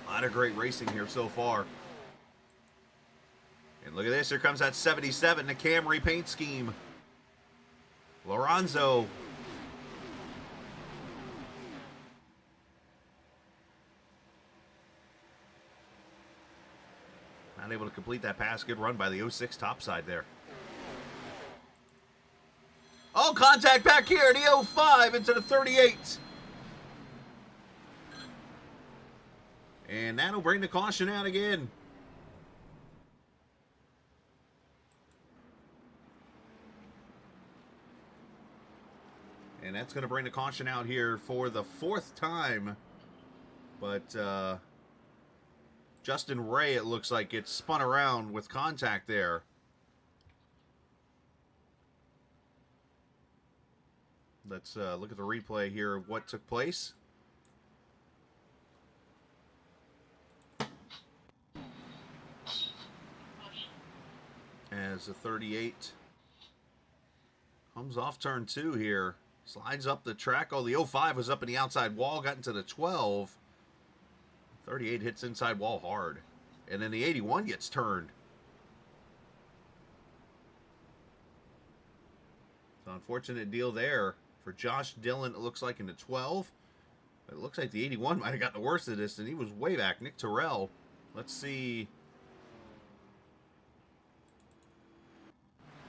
A lot of great racing here so far. And look at this. Here comes that 77, the Camry paint scheme. Lorenzo. Not able to complete that pass. Good run by the 06 topside there. Oh, contact back here, the 05 into the 38. And that'll bring the caution out again. And that's going to bring the caution out here for the 4th time. But Justin Ray, it looks like, gets spun around with contact there. Let's look at the replay here of what took place. As the 38 comes off turn 2 here. Slides up the track. Oh, the 05 was up in the outside wall. Got into the 12. 38 hits inside wall hard. And then the 81 gets turned. It's an unfortunate deal there for Josh Dillon, it looks like, in the 12. But it looks like the 81 might have got the worst of this, and he was way back. Nick Terrell. Let's see.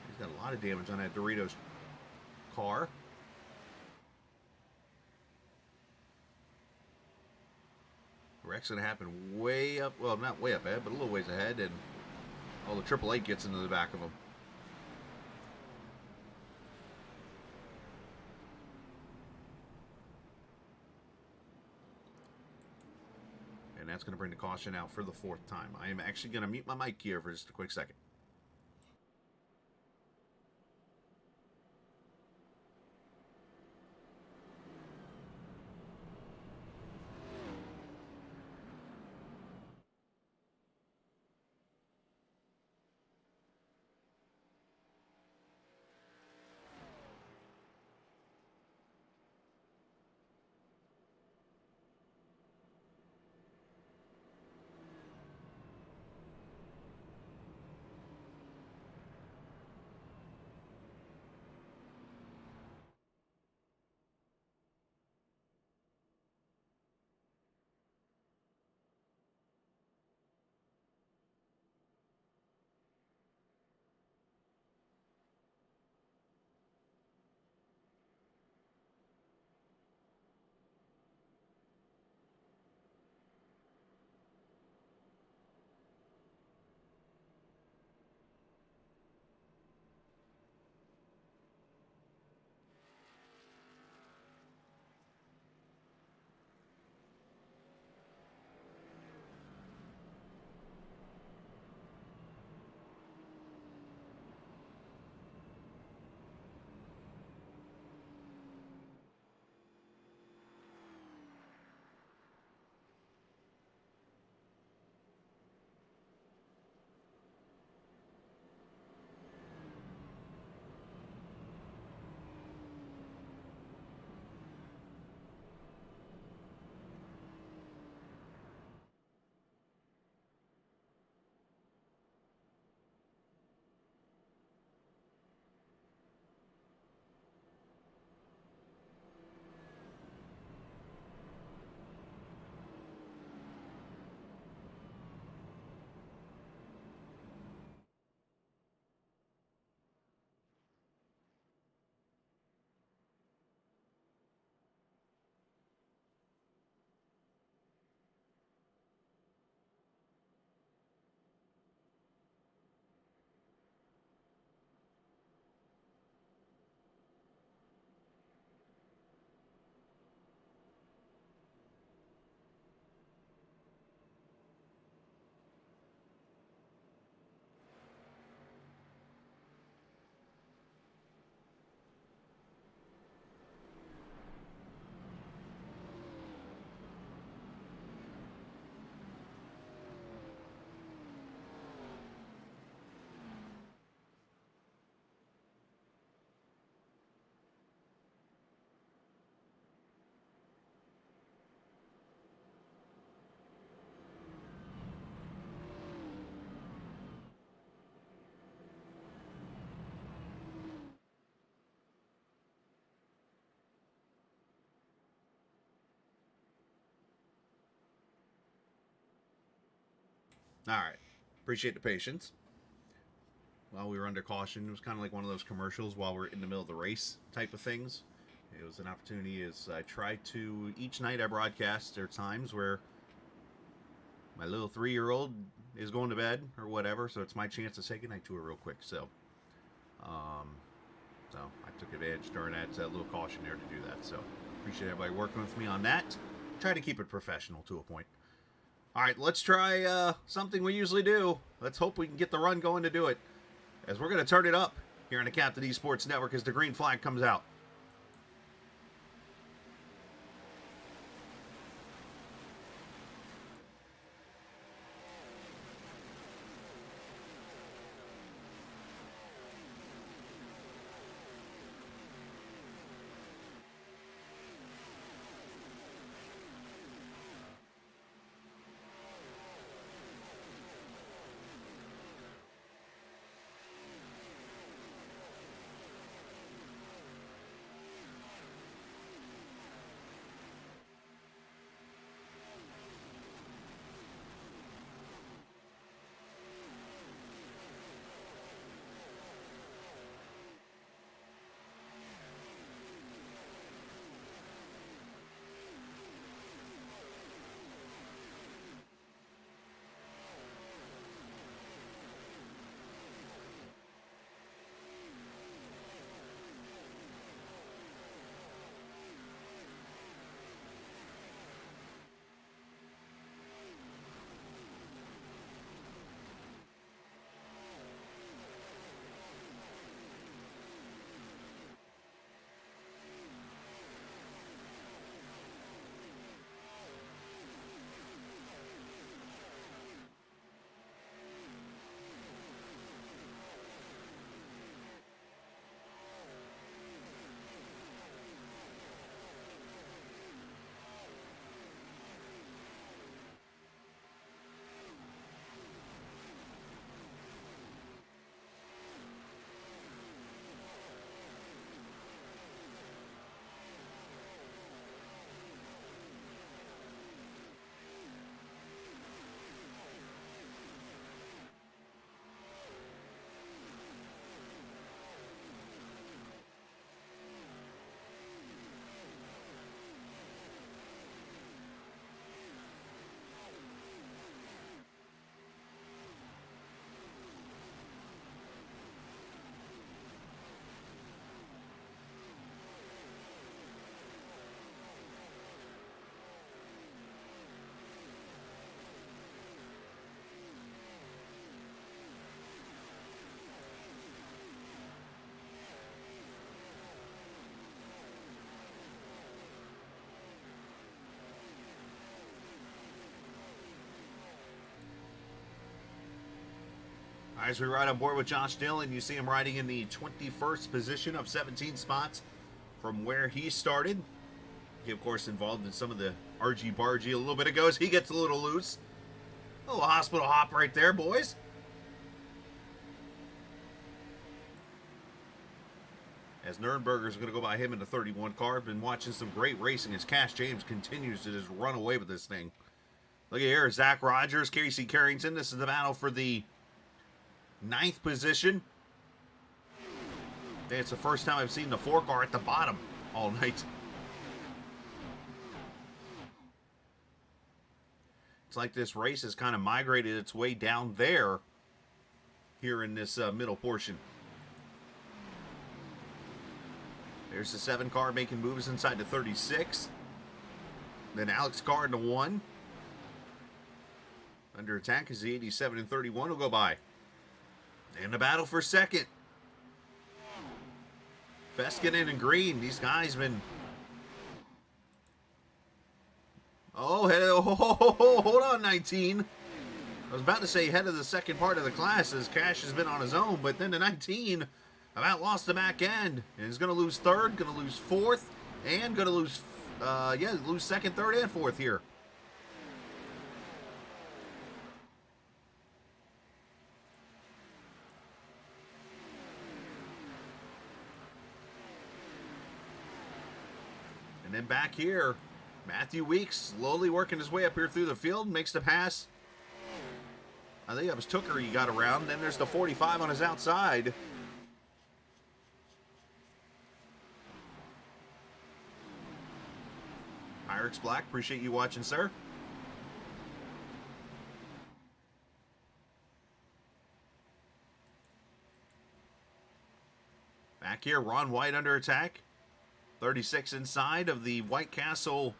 He's got a lot of damage on that Doritos car. Wreck's going to happen way up, well, not way up ahead, but a little ways ahead, and all the Triple Eight gets into the back of him. And that's going to bring the caution out for the 4th time. I am actually going to mute my mic here for just a quick second. All right. Appreciate the patience. While we were under caution, it was kind of like one of those commercials while we're in the middle of the race type of things. It was an opportunity as I try to, each night I broadcast, there are times where my little 3-year-old is going to bed or whatever, so it's my chance to say goodnight to her real quick. So I took advantage during that little caution there to do that. So appreciate everybody working with me on that. Try to keep it professional to a point. All right, let's try something we usually do. Let's hope we can get the run going to do it. As we're going to turn it up here on the Captain Esports Network as the green flag comes out. As we ride on board with Josh Dillon, you see him riding in the 21st position of 17 spots from where he started. He, of course, involved in some of the argy-bargy a little bit ago as he gets a little loose. A little hospital hop right there, boys. As Nürnberger's going to go by him in the 31 car. Been watching some great racing as Cash James continues to just run away with this thing. Look at here, Zach Rogers, Casey Carrington. This is the battle for the 9th position. I think it's the first time I've seen the 4 car at the bottom all night. It's like this race has kind of migrated its way down there here in this middle portion. There's the 7 car making moves inside the 36. Then Alex Carr in the 1. Under attack is the 87 and 31 will go by. And the battle for second. Feskinen and Green. These guys been... Oh, hold on, 19. I was about to say head of the second part of the class as Cash has been on his own, but then the 19 about lost the back end. And he's going to lose third, going to lose fourth, and going to lose, lose second, third, and fourth here. And then back here, Matthew Weeks slowly working his way up here through the field, makes the pass I think that was Tooker he got around. Then there's the 45 on his outside. Pyrex Black, appreciate you watching, sir. Back here, Ron White under attack. 36 inside of the White Castle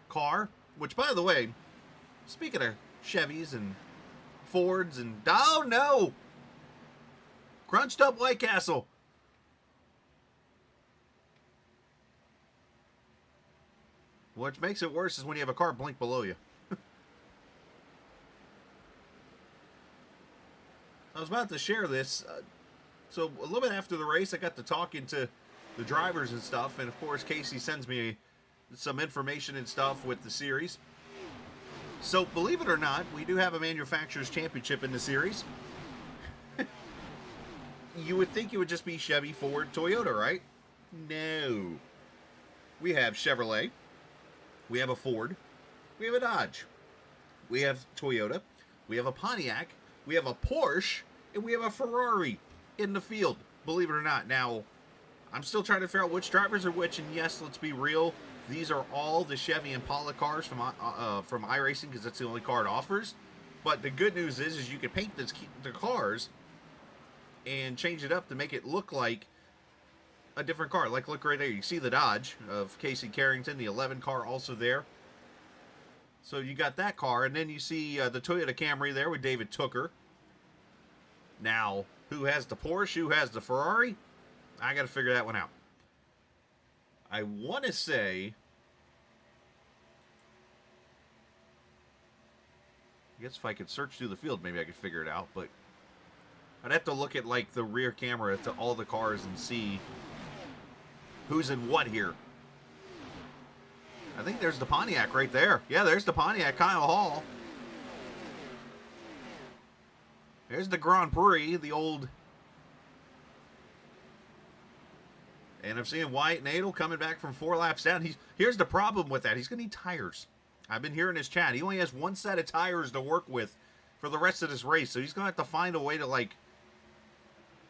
car, which, by the way, speaking of Chevys and Fords and... Oh, no! Crunched up White Castle. What makes it worse is when you have a car blink below you. I was about to share this. So a little bit after the race, I got to talking to the drivers and stuff. And, of course, Casey sends me some information and stuff with the series. So, believe it or not, we do have a Manufacturers Championship in the series. You would think it would just be Chevy, Ford, Toyota, right? No. We have Chevrolet. We have a Ford. We have a Dodge. We have Toyota. We have a Pontiac. We have a Porsche. And we have a Ferrari in the field, believe it or not. Now, I'm still trying to figure out which drivers are which. And yes, let's be real. These are all the Chevy Impala cars from iRacing because that's the only car it offers. But the good news is you can paint the cars and change it up to make it look like a different car. Like, look right there. You see the Dodge of Casey Carrington, the 11 car also there. So you got that car. And then you see the Toyota Camry there with David Tooker. Now, who has the Porsche? Who has the Ferrari? I got to figure that one out. I want to say... I guess if I could search through the field, maybe I could figure it out. But I'd have to look at, like, the rear camera to all the cars and see who's in what here. I think there's the Pontiac right there. Yeah, there's the Pontiac, Kyle Hall. There's the Grand Prix, the old... And I'm seeing White Nadel coming back from 4 laps down. Here's the problem with that. He's going to need tires. I've been hearing his chat. He only has one set of tires to work with for the rest of this race. So he's going to have to find a way to, like,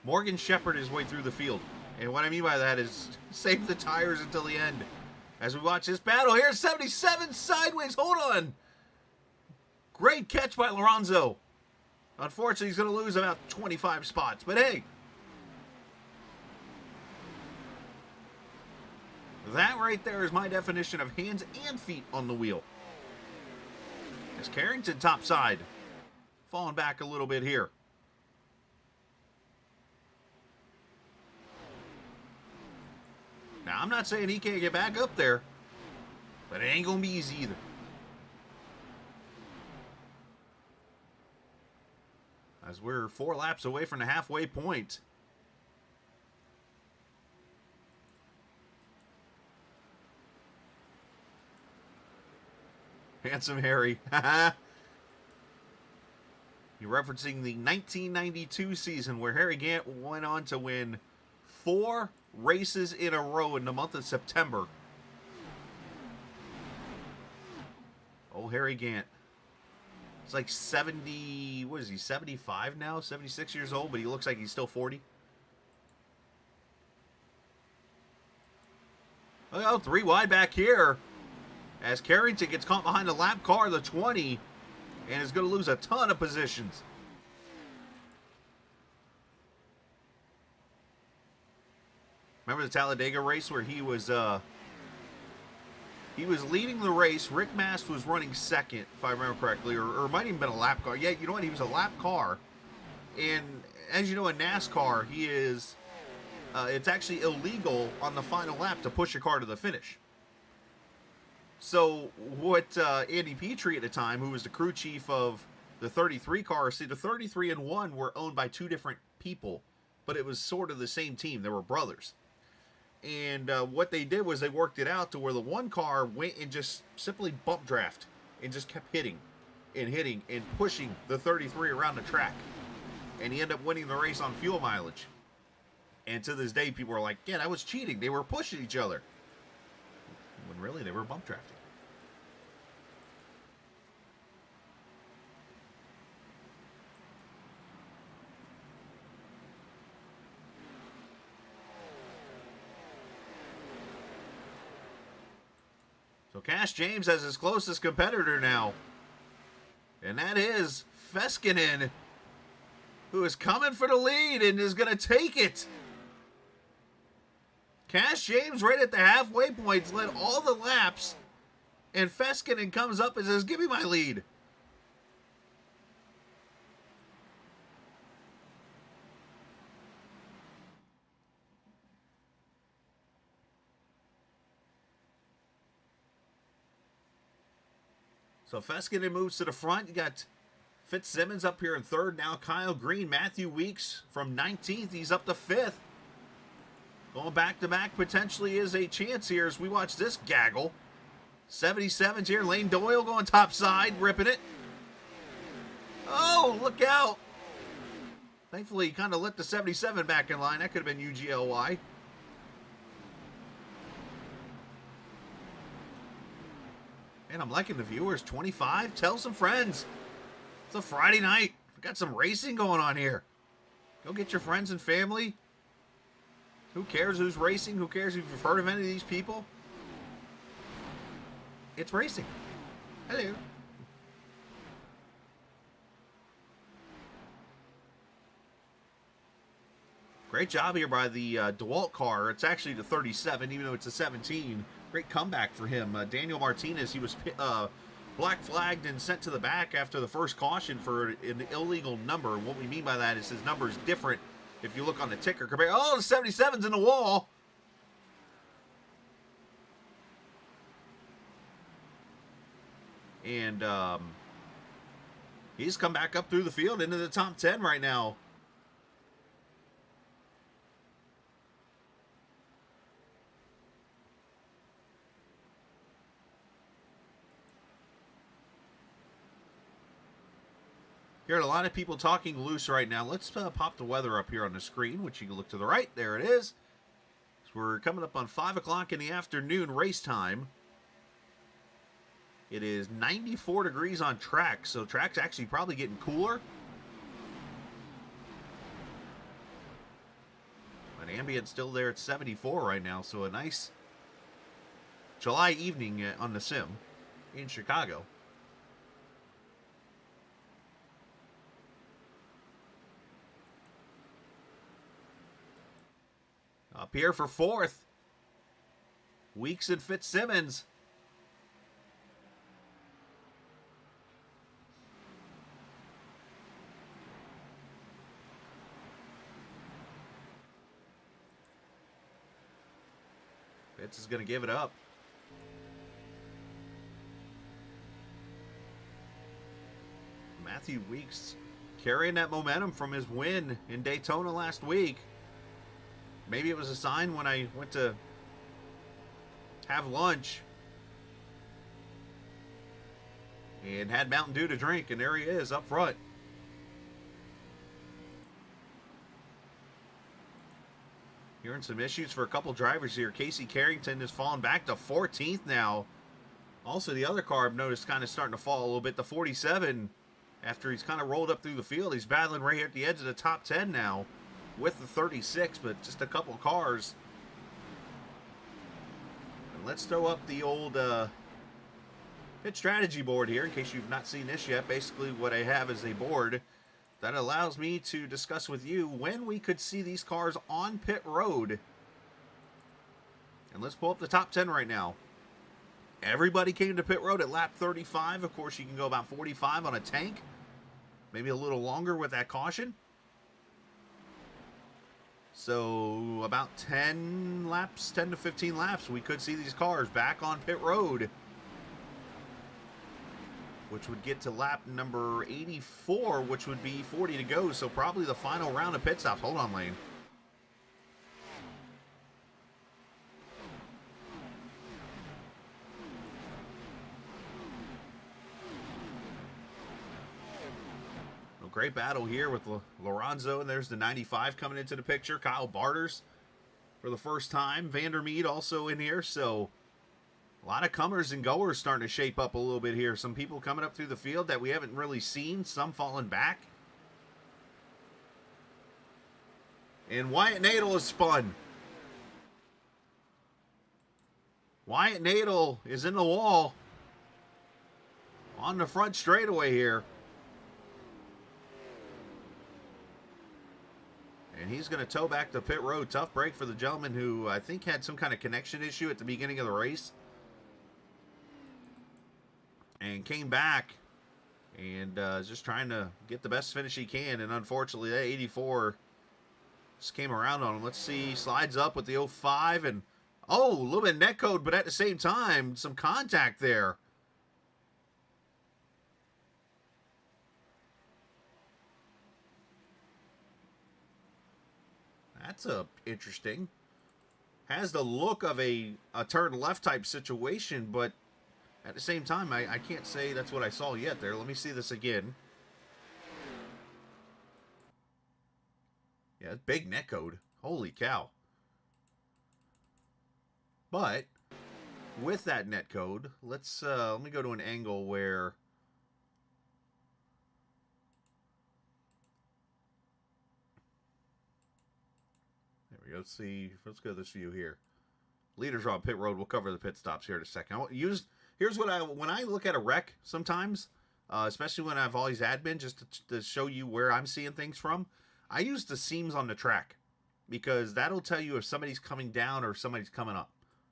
Morgan Shepherd his way through the field. And what I mean by that is save the tires until the end. As we watch this battle here, 77 sideways. Hold on. Great catch by Lorenzo. Unfortunately, he's going to lose about 25 spots. But hey. That right there is my definition of hands and feet on the wheel. As Carrington topside. Falling back a little bit here. Now, I'm not saying he can't get back up there. But it ain't going to be easy either. As we're 4 laps away from the halfway point. Handsome Harry. You're referencing the 1992 season where Harry Gant went on to win 4 races in a row in the month of September. Oh, Harry Gant. It's like 70, what is he, 75 now? 76 years old, but he looks like he's still 40. Oh, 3 wide back here. As Carrington gets caught behind the lap car, the 20, and is going to lose a ton of positions. Remember the Talladega race where he was leading the race. Rick Mast was running second, if I remember correctly, or it might even been a lap car. Yeah, you know what? He was a lap car. And as you know, in NASCAR, he is, it's actually illegal on the final lap to push a car to the finish. So what Andy Petrie at the time, who was the crew chief of the 33 car, see, the 33 and 1 were owned by 2 different people, but it was sort of the same team. They were brothers. And what they did was they worked it out to where the 1 car went and just simply bump draft and just kept hitting and pushing the 33 around the track. And he ended up winning the race on fuel mileage. And to this day, people are like, yeah, that was cheating. They were pushing each other. When really they were bump drafting. So Cash James has his closest competitor now. And that is Feskinen, who is coming for the lead and is going to take it. Cash James right at the halfway points led all the laps. And Feskinen comes up and says, give me my lead. So Feskinen moves to the front. You got Fitzsimmons up here in third. Now Kyle Green. Matthew Weeks from 19th. He's up to 5th. Going back-to-back potentially is a chance here as we watch this gaggle. 77's here. Lane Doyle going top side, ripping it. Oh, look out. Thankfully, he kind of let the 77 back in line. That could have been UGLY. Man, I'm liking the viewers. 25. Tell some friends. It's a Friday night. We got some racing going on here. Go get your friends and family. Who cares who's racing? Who cares if you've heard of any of these people? It's racing. Hello. Great job here by the DeWalt car. It's actually the 37, even though it's a 17. Great comeback for him. Daniel Martinez, he was black flagged and sent to the back after the first caution for an illegal number. And what we mean by that is his number is different if you look on the ticker. Compare, oh, the 77's in the wall. And he's come back up through the field into the top 10 right now. Hearing a lot of people talking loose right now. Let's pop the weather up here on the screen, which you can look to the right. There it is. So we're coming up on 5 o'clock in the afternoon race time. It is 94 degrees on track, so track's actually probably getting cooler. But ambient's still there at 74 right now, so a nice July evening on the sim in Chicago. Up here for 4th, Weeks and Fitzsimmons. Fitz is going to give it up. Matthew Weeks carrying that momentum from his win in Daytona last week. Maybe it was a sign when I went to have lunch and had Mountain Dew to drink, and there he is up front. Hearing some issues for a couple drivers here. Casey Carrington has fallen back to 14th now. Also, the other car I've noticed kind of starting to fall a little bit. The 47, after he's kind of rolled up through the field, he's battling right here at the edge of the top 10 now with the 36, but just a couple cars. And let's throw up the old pit strategy board here in case you've not seen this yet. Basically, what I have is a board that allows me to discuss with you when we could see these cars on pit road. And let's pull up the top 10 right now. Everybody came to pit road at lap 35. Of course, you can go about 45 on a tank. Maybe a little longer with that caution. So about 10 laps, 10 to 15 laps, we could see these cars back on pit road, which would get to lap number 84, which would be 40 to go. So probably the final round of pit stops. Hold on, Lane. Great battle here with Lorenzo, and there's the 95 coming into the picture. Kyle Barters for the first time. Vandermeed also in here, so a lot of comers and goers starting to shape up a little bit here. Some people coming up through the field that we haven't really seen, some falling back. And Wyatt Nadel is spun. Wyatt Nadel is in the wall on the front straightaway here. And he's going to tow back to pit road. Tough break for the gentleman who I think had some kind of connection issue at the beginning of the race. And came back and just trying to get the best finish he can. And unfortunately, that 84 just came around on him. Let's see. Slides up with the 05. And, oh, a little bit of net code, but at the same time, some contact there. That's interesting. Has the look of a turn left type situation, but at the same time, I can't say that's what I saw yet there. Let me see this again. Yeah, big net code. Holy cow. But with that net code, let me go to an angle where there we go. Let's go to this view here. Leaders are on pit road. We'll cover the pit stops here in a second. Here's what when I look at a wreck sometimes, especially when I have all these admin, just to show you where I'm seeing things from, I use the seams on the track because that'll tell you if somebody's coming down or if somebody's coming up.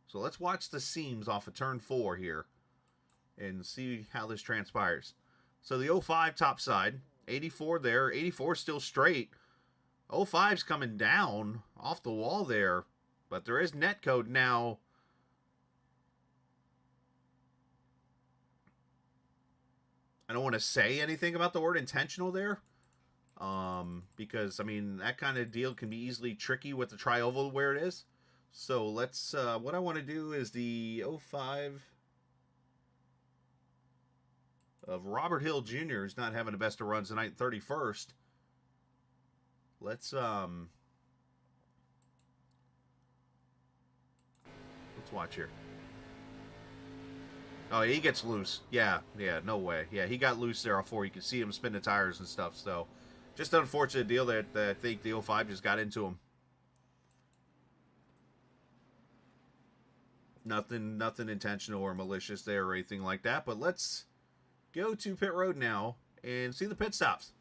So let's watch the seams off of turn 4 here and see how this transpires. So the 05 top side, 84 there, 84 still straight. 05's coming down off the wall there, but there is net code now. I don't want to say anything about the word intentional there, because, I mean, that kind of deal can be easily tricky with the tri-oval where it is. So let's, what I want to do is the 05 of Robert Hill Jr. is not having the best of runs tonight, 31st. Let's watch here. Oh, he gets loose. Yeah, no way. Yeah, he got loose there before. You could see him spin the tires and stuff. So, just an unfortunate deal that I think the 05 just got into him. Nothing intentional or malicious there or anything like that. But let's go to pit road now and see the pit stops.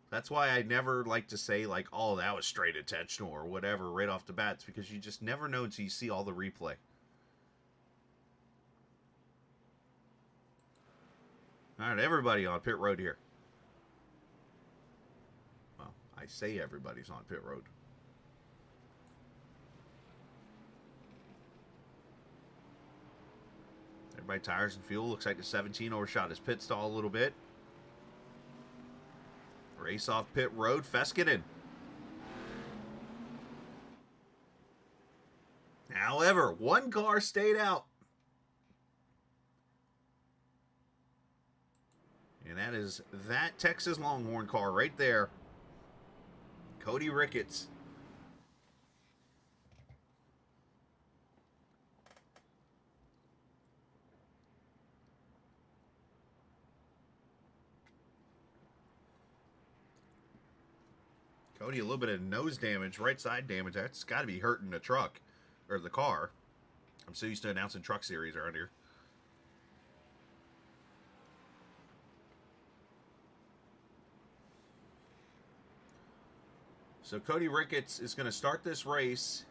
That's why I never like to say, like, oh, that was straight intentional or whatever right off the bat. It's because you just never know until you see all the replay. All right, everybody on pit road here. Well, I say everybody's on pit road. Everybody tires and fuel. Looks like the 17 overshot his pit stall a little bit. Race off pit road, Feskinen. However, one car stayed out. And that is that Texas Longhorn car right there. Cody Ricketts. Cody, a little bit of nose damage, right side damage. That's got to be hurting the truck, or the car. I'm so used to announcing truck series around here. So Cody Ricketts is going to start this race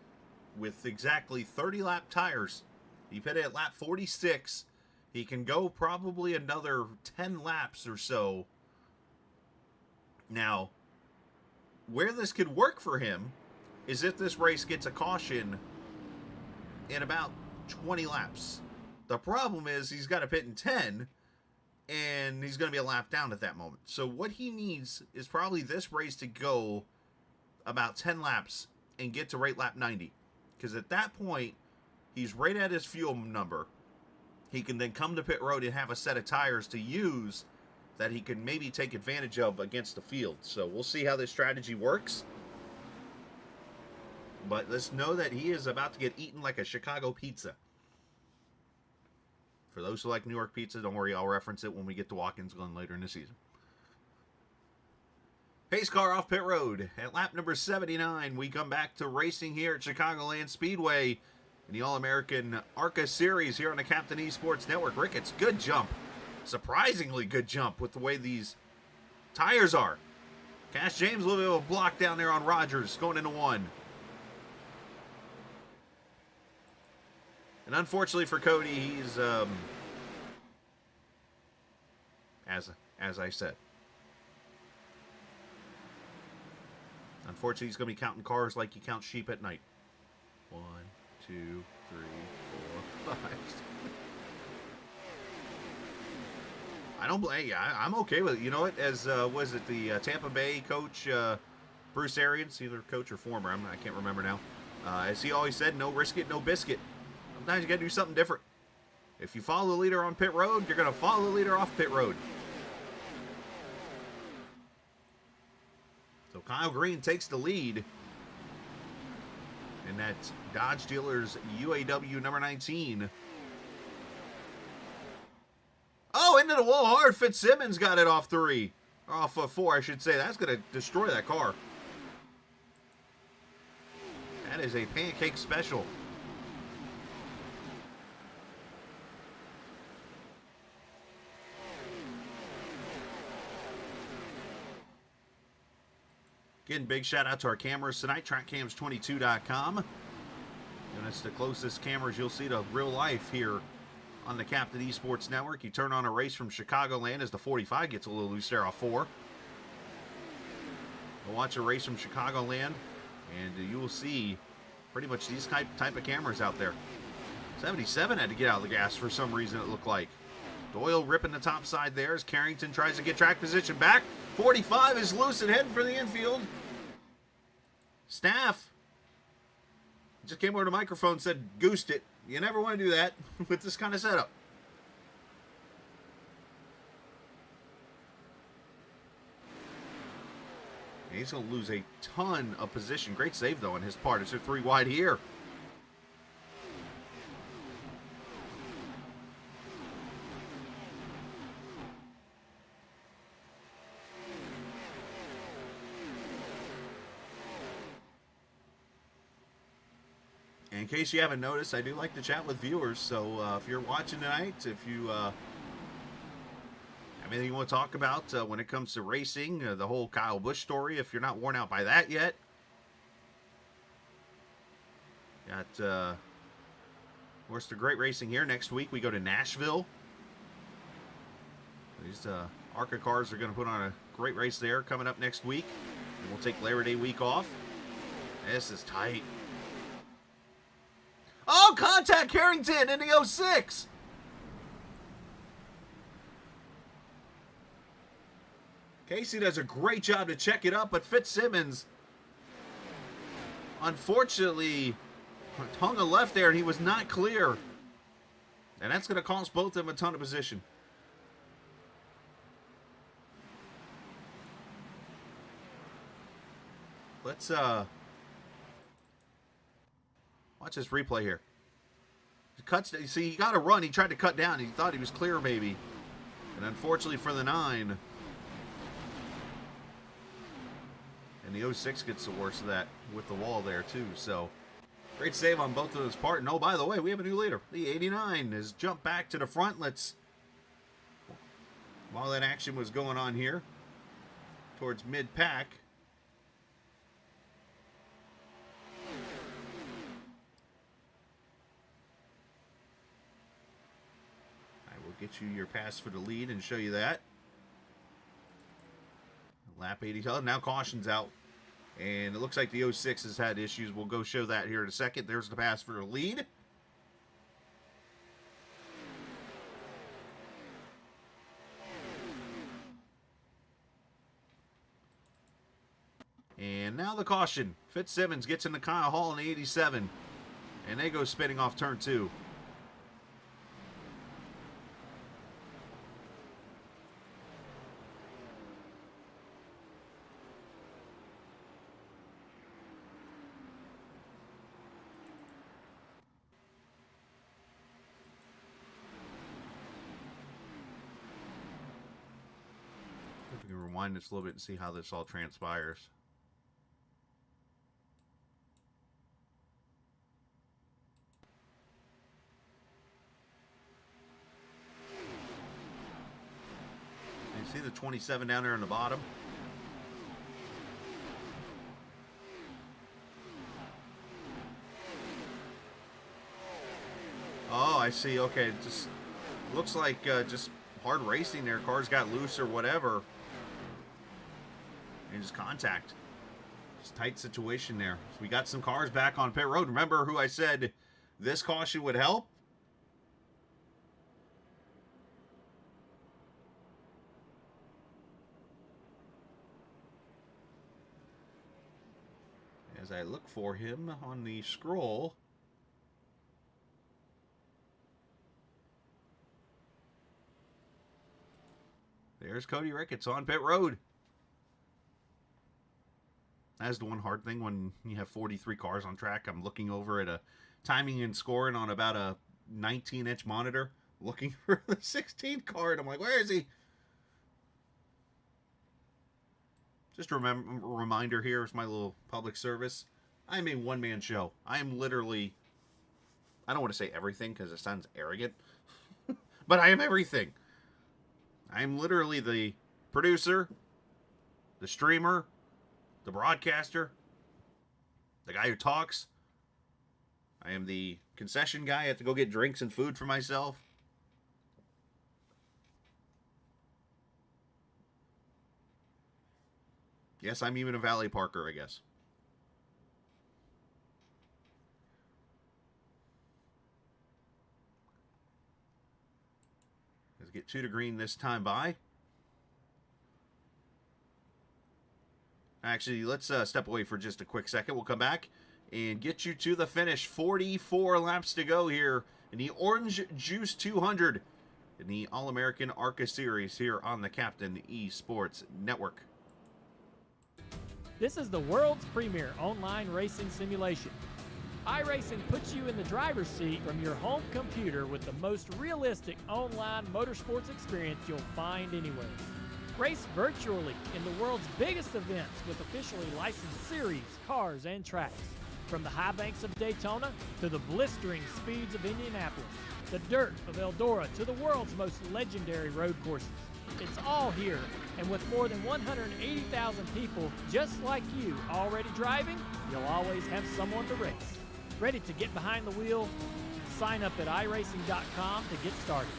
with exactly 30 lap tires. He pitted at lap 46. He can go probably another 10 laps or so. Now, where this could work for him is if this race gets a caution in about 20 laps. The problem is he's got to pit in 10, and he's going to be a lap down at that moment. So what he needs is probably this race to go about 10 laps and get to right lap 90. Because at that point, he's right at his fuel number. He can then come to pit road and have a set of tires to use that he can maybe take advantage of against the field. So we'll see how this strategy works. But let's know that he is about to get eaten like a Chicago pizza. For those who like New York pizza, don't worry, I'll reference it when we get to Watkins Glen later in the season. Pace car off pit road at lap number 79. We come back to racing here at Chicagoland Speedway in the All American ARCA Series here on the Captain Esports Network. Ricketts, good jump. Surprisingly good jump with the way these tires are. Cash James, a little bit of a block down there on Rogers going into one. And unfortunately for Cody, he's, as I said. Unfortunately, he's going to be counting cars like you count sheep at night. 1, 2, 3, 4, 5. I don't blame you. I'm okay with it. You know what? As was it the Tampa Bay coach Bruce Arians, either coach or former, I can't remember now. As he always said, no risk it, no biscuit. Sometimes you got to do something different. If you follow the leader on pit road, you're going to follow the leader off pit road. So Kyle Green takes the lead. And that's Dodge Dealers UAW number 19. Oh, into the wall hard. Fitzsimmons got it off 3. Off 4, I should say. That's going to destroy that car. That is a pancake special. Again, big shout out to our cameras tonight, trackcams22.com. And it's the closest cameras you'll see to real life here on the Captain Esports Network. You turn on a race from Chicagoland as the 45 gets a little loose there off 4. We'll watch a race from Chicagoland, and you will see pretty much these type of cameras out there. 77 had to get out of the gas for some reason, it looked like. Doyle ripping the top side there as Carrington tries to get track position back. 45 is loose and heading for the infield. Staff just came over to the microphone and said, goosed it. You never want to do that with this kind of setup. And he's going to lose a ton of position. Great save, though, on his part. It's a 3 wide here. In case you haven't noticed, I do like to chat with viewers, so if you're watching tonight, if you have anything you want to talk about when it comes to racing, the whole Kyle Busch story, if you're not worn out by that yet. Got, of course, the great racing here. Next week, we go to Nashville. These ARCA cars are going to put on a great race there coming up next week. And we'll take Labor Day week off. This is tight. Oh, contact Carrington in the 06. Casey does a great job to check it up, but Fitzsimmons, unfortunately, hung a left there, and he was not clear. And that's going to cost both of them a ton of position. Let's, watch this replay here. He cuts. See, he got a run. He tried to cut down. He thought he was clear, maybe. And unfortunately for the 9. And the 06 gets the worst of that with the wall there, too. So, great save on both of his part. And, oh, by the way, we have a new leader. The 89 has jumped back to the front. Let's, while that action was going on here, towards mid-pack, get you your pass for the lead and show you that. Lap 80. Now caution's out. And it looks like the 06 has had issues. We'll go show that here in a second. There's the pass for the lead. And now the caution. Fitzsimmons gets into Kyle Hall in the 87. And they go spinning off turn 2. rewind this a little bit and see how this all transpires. You see the 27 down there on the bottom? Oh, I see. Okay, it just looks like just hard racing there. Cars got loose or whatever. And just contact. Just tight situation there. So we got some cars back on pit road. Remember who I said this caution would help? As I look for him on the scroll. There's Cody Ricketts on pit road. That's the one hard thing when you have 43 cars on track. I'm looking over at a timing and scoring on about a 19-inch monitor, looking for the 16th car, and I'm like, where is he? Just a reminder here, it's my little public service. I'm a one-man show. I am literally, I don't want to say everything because it sounds arrogant, but I am everything. I'm literally the producer, the streamer, the broadcaster, the guy who talks. I am the concession guy. I have to go get drinks and food for myself. Yes, I'm even a valet parker, I guess. Let's get 2 to green this time by. Actually, let's step away for just a quick second. We'll come back and get you to the finish. 44 laps to go here in the Orange Juice 200 in the All American ARCA Series here on the Captain Esports Network. This is the world's premier online racing simulation. iRacing puts you in the driver's seat from your home computer with the most realistic online motorsports experience you'll find anywhere. Race virtually in the world's biggest events with officially licensed series, cars, and tracks. From the high banks of Daytona to the blistering speeds of Indianapolis, the dirt of Eldora to the world's most legendary road courses. It's all here, and with more than 180,000 people just like you already driving, you'll always have someone to race. Ready to get behind the wheel? Sign up at iRacing.com to get started.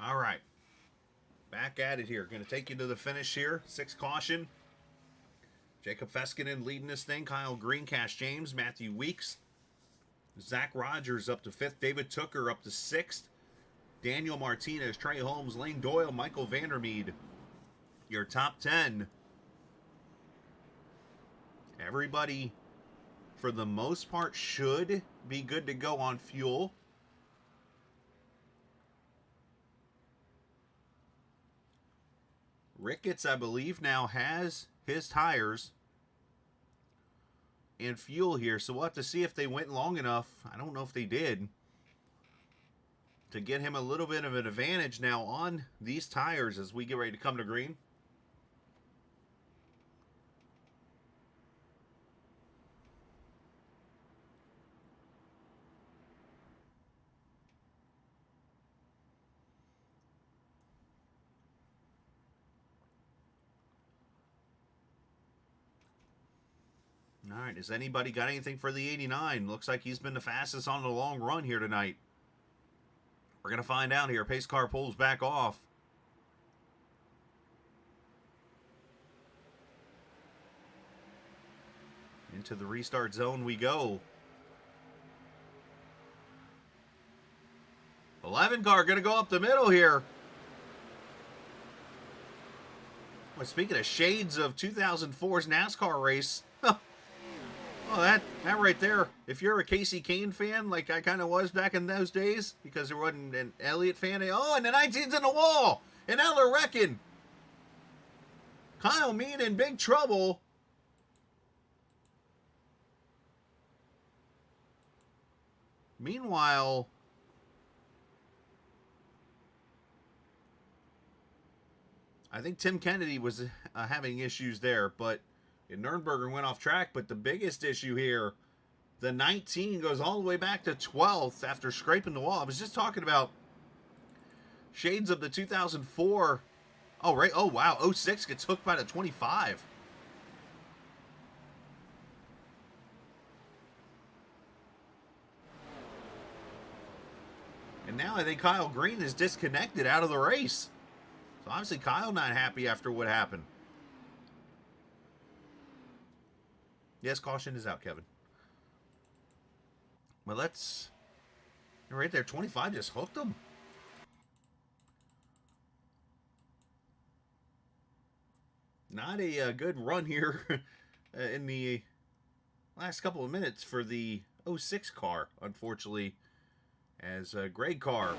All right. Back at it here. Going to take you to the finish here. 6 caution. Jacob Feskinen leading this thing. Kyle Green, Cash James, Matthew Weeks. Zach Rogers up to 5th. David Tooker up to 6th. Daniel Martinez, Trey Holmes, Lane Doyle, Michael Vandermeed. Your top 10. Everybody, for the most part, should be good to go on fuel. Ricketts, I believe, now has his tires and fuel here, so we'll have to see if they went long enough. I don't know if they did, to get him a little bit of an advantage now on these tires as we get ready to come to green. All right, has anybody got anything for the 89? Looks like he's been the fastest on the long run here tonight. We're going to find out here. Pace car pulls back off. Into the restart zone we go. 11 car going to go up the middle here. Well, speaking of shades of 2004's NASCAR race, Well, that right there, if you're a Casey Kane fan, like I kind of was back in those days, because there wasn't an Elliott fan, oh, and the 19's in the wall, and now they're wrecking. Kyle Mead in big trouble. Meanwhile, I think Tim Kennedy was having issues there, but Nürnberger went off track. But the biggest issue here, the 19 goes all the way back to 12th after scraping the wall. I was just talking about shades of the 2004. Oh, right. Oh, wow. 06 gets hooked by the 25. And now I think Kyle Green is disconnected out of the race. So obviously Kyle not happy after what happened. Yes, caution is out, Kevin. Well, let's... Right there, 25 just hooked him. Not a good run here in the last couple of minutes for the 06 car, unfortunately, as Greg Carr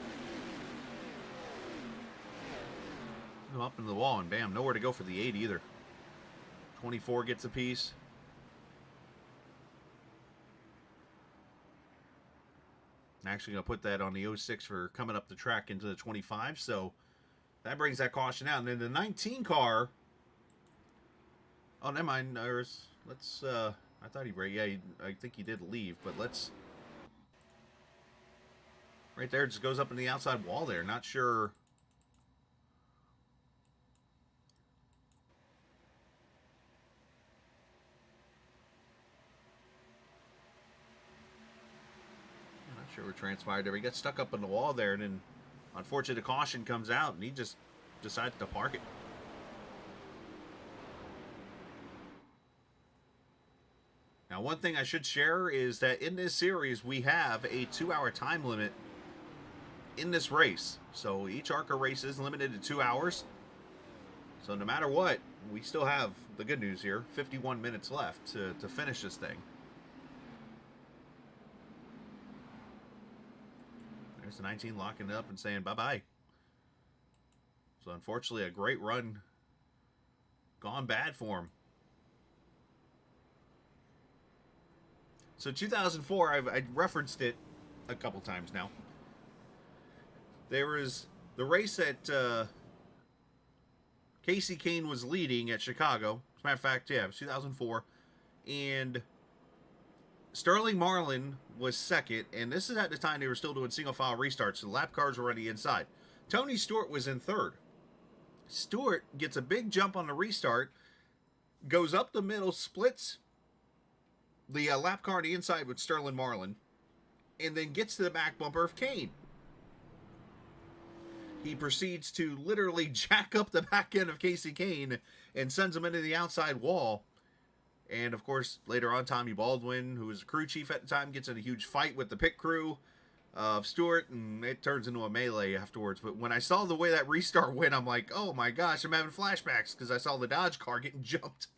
up into the wall, and bam, nowhere to go for the 8 either. 24 gets a piece. I'm actually going to put that on the 06 for coming up the track into the 25, so that brings that caution out. And then the 19 car... Oh, never mind. Let's, I thought he... Yeah, I think he did leave, but let's... Right there, it just goes up in the outside wall there. Not sure... Sure what transpired there. He got stuck up in the wall there, and then unfortunately the caution comes out, and he just decided to park it. Now, one thing I should share is that in this series we have a 2-hour time limit in this race. So each ARCA race is limited to 2 hours. So no matter what, we still have the good news here, 51 minutes left to finish this thing. There's the 19 locking it up and saying bye-bye. So unfortunately, a great run gone bad for him. So 2004, I've referenced it a couple times now. There was the race that Casey Kane was leading at Chicago. As a matter of fact, yeah, it was 2004. And Sterling Marlin was second, and this is at the time they were still doing single-file restarts, so the lap cars were already inside. Tony Stewart was in third. Stewart gets a big jump on the restart, goes up the middle, splits the lap car on the inside with Sterling Marlin, and then gets to the back bumper of Kane. He proceeds to literally jack up the back end of Casey Kane and sends him into the outside wall. And, of course, later on, Tommy Baldwin, who was the crew chief at the time, gets in a huge fight with the pit crew of Stewart, and it turns into a melee afterwards. But when I saw the way that restart went, I'm like, oh my gosh, I'm having flashbacks, because I saw the Dodge car getting jumped.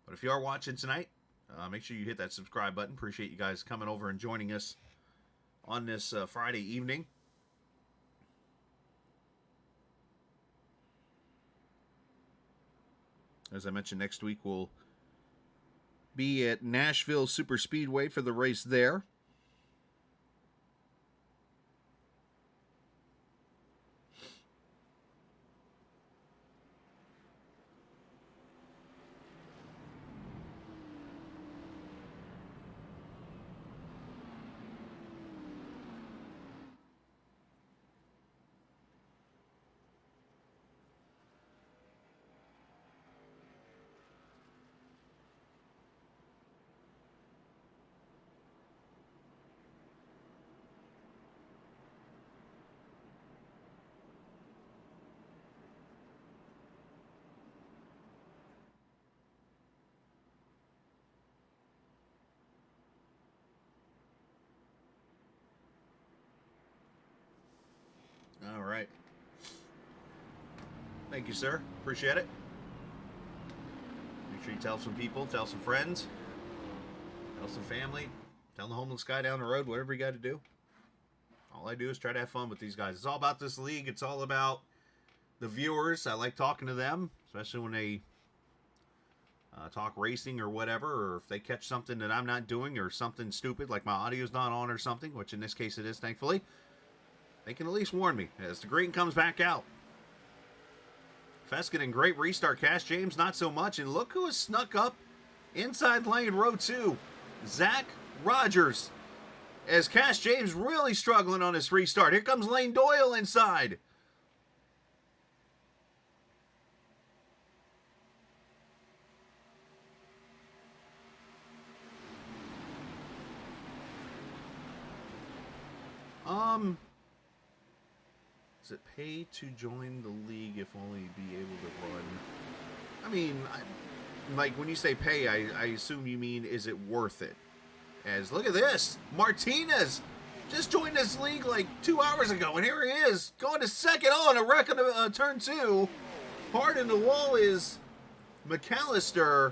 But if you are watching tonight, make sure you hit that subscribe button. Appreciate you guys coming over and joining us on this Friday evening. As I mentioned, next week we'll be at Nashville Super Speedway for the race there. Thank you, sir. Appreciate it. Make sure you tell some people, tell some friends, tell some family, tell the homeless guy down the road, whatever you got to do. All I do is try to have fun with these guys. It's all about this league. It's all about the viewers. I like talking to them, especially when they talk racing or whatever, or if they catch something that I'm not doing or something stupid, like my audio's not on or something, which in this case it is, thankfully. They can at least warn me as the green comes back out. Feskin in great restart. Cash James, not so much. And look who has snuck up inside lane row 2. Zach Rogers. As Cash James really struggling on his restart. Here comes Lane Doyle inside. Does it pay to join the league if only be able to run? I mean, like when you say pay, I assume you mean is it worth it? As look at this, Martinez just joined this league like 2 hours ago, and here he is going to second on a wreck on turn 2. Hard in the wall is McAllister.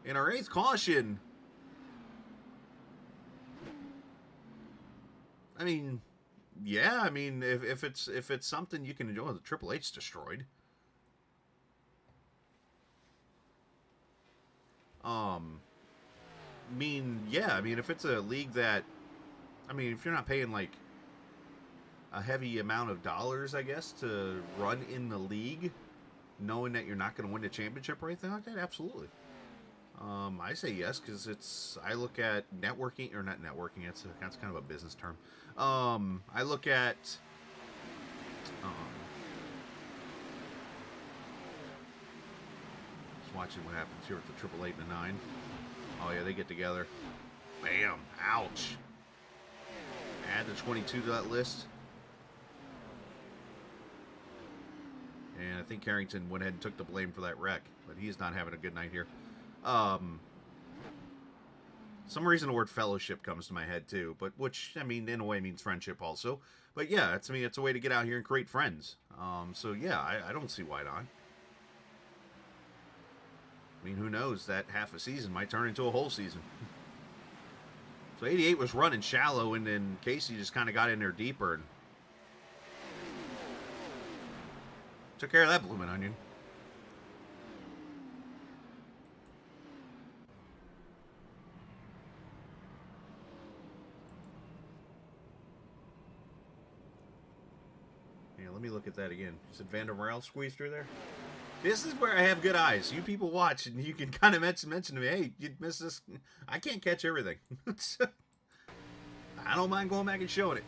In our 8th caution. I mean, yeah. I mean, if it's something you can enjoy, the Triple H's destroyed. I mean, yeah. I mean, if it's a league that, I mean, if you're not paying like a heavy amount of dollars, I guess, to run in the league, knowing that you're not going to win the championship or anything like that, absolutely. I say yes because I look at networking, or not networking. That's kind of a business term. I look at just watching what happens here with the Triple 8 and the 9. Oh yeah, they get together. Bam! Ouch! Add the 22 to that list. And I think Carrington went ahead and took the blame for that wreck, but he's not having a good night here. Some reason the word fellowship comes to my head too, but which, I mean, in a way means friendship also. But yeah, it's a way to get out here and create friends. So yeah, I don't see why not. I mean, who knows? That half a season might turn into a whole season. So 88 was running shallow, and then Casey just kind of got in there deeper and took care of that bloomin' onion. Let me look at that again. You said Vander Morel squeezed through there? This is where I have good eyes. You people watch, and you can kind of mention to me, hey, you missed this. I can't catch everything. I don't mind going back and showing it.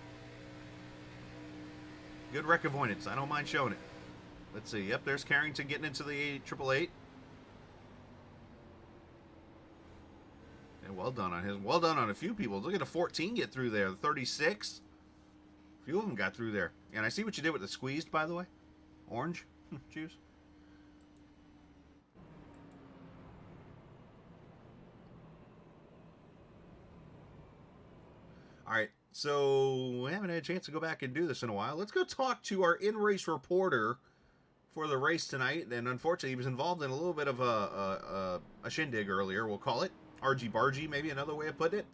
Good wreck avoidance. I don't mind showing it. Let's see. Yep, there's Carrington getting into the 888. And well done on his. Well done on a few people. Look at the 14 get through there. The 36. A few of them got through there. And I see what you did with the squeezed, by the way. Orange juice. All right, so we haven't had a chance to go back and do this in a while. Let's go talk to our in-race reporter for the race tonight. And unfortunately, he was involved in a little bit of a shindig earlier, we'll call it. Argy-bargy, maybe another way of putting it.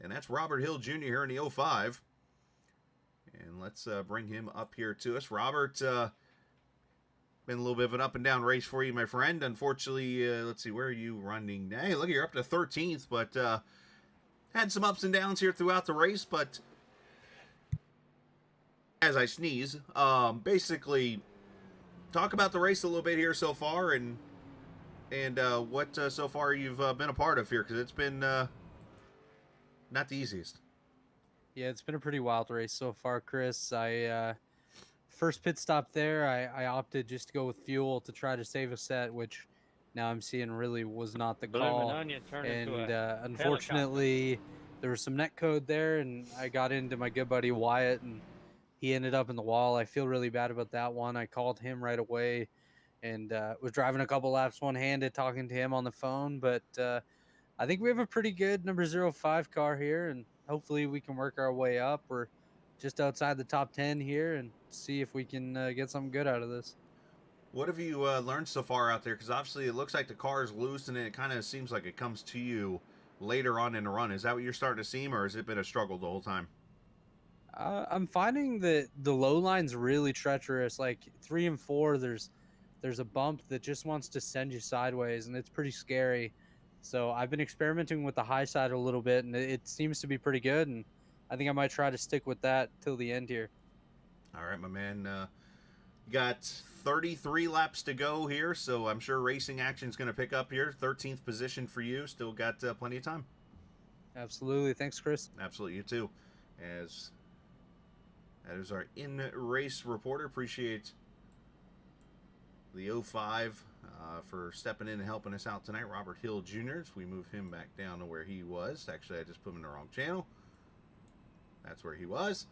And that's Robert Hill Jr. here in the 05. And let's bring him up here to us. Robert, been a little bit of an up-and-down race for you, my friend. Unfortunately, let's see, where are you running? Hey, look, you're up to 13th, but had some ups and downs here throughout the race. But as I sneeze, basically, talk about the race a little bit here so far, and what so far you've been a part of here, because it's been not the easiest. Yeah, it's been a pretty wild race so far, Chris. I first pit stop there, I opted just to go with fuel to try to save a set, which now I'm seeing really was not the call. And unfortunately, there was some net code there, and I got into my good buddy Wyatt, and he ended up in the wall. I feel really bad about that one. I called him right away and was driving a couple laps one-handed, talking to him on the phone. But I think we have a pretty good number 05 car here, and hopefully we can work our way up. We're just outside the top 10 here and see if we can get something good out of this. What have you learned so far out there? Because obviously it looks like the car is loose, and it kind of seems like it comes to you later on in the run. Is that what you're starting to see, or has it been a struggle the whole time? I'm finding that the low line's really treacherous. Like 3 and 4, there's a bump that just wants to send you sideways, and it's pretty scary. So I've been experimenting with the high side a little bit, and it seems to be pretty good. And I think I might try to stick with that till the end here. All right, my man. Got 33 laps to go here, so I'm sure racing action's going to pick up here. 13th position for you. Still got plenty of time. Absolutely. Thanks, Chris. Absolutely, you too. As that is our in-race reporter. Appreciate the 05 for stepping in and helping us out tonight. Robert Hill Jr. As we move him back down to where he was. Actually, I just put him in the wrong channel. That's where he was.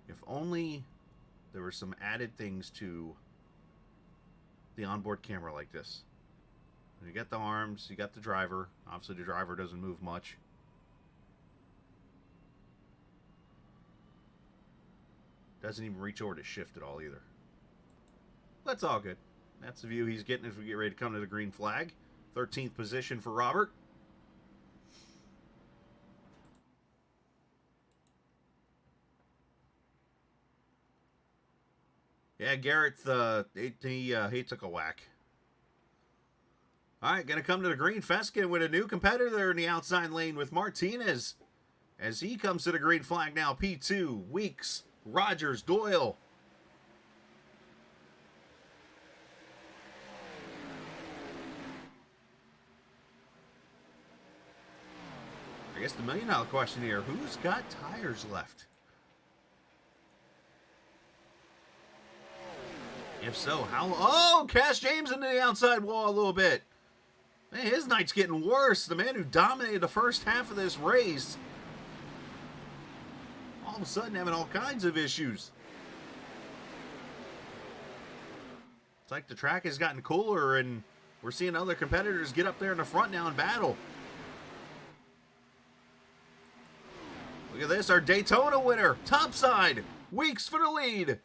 If only there were some added things to the onboard camera like this. You got the arms, you got the driver. Obviously the driver doesn't move much. Doesn't even reach over to shift at all either. That's all good. That's the view he's getting as we get ready to come to the green flag. 13th position for Robert. Yeah, Garrett, he took a whack. All right, going to come to the green. Feskin with a new competitor there in the outside lane with Martinez. As he comes to the green flag now, P2, Weeks, Rogers, Doyle. I guess the million-dollar question here, who's got tires left? If so, how... Oh, Cash James into the outside wall a little bit. Man, his night's getting worse. The man who dominated the first half of this race, all of a sudden having all kinds of issues. It's like the track has gotten cooler, and we're seeing other competitors get up there in the front now and battle. Look at this, our Daytona winner, topside, Weeks for the lead.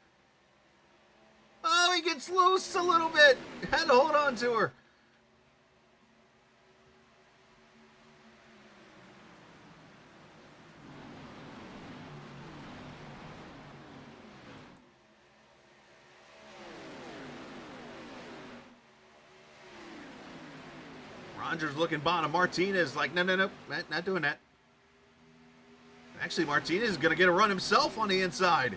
Oh, he gets loose a little bit. Had to hold on to her. Rogers looking bottom. Martinez like, no, not doing that. Actually, Martinez is going to get a run himself on the inside.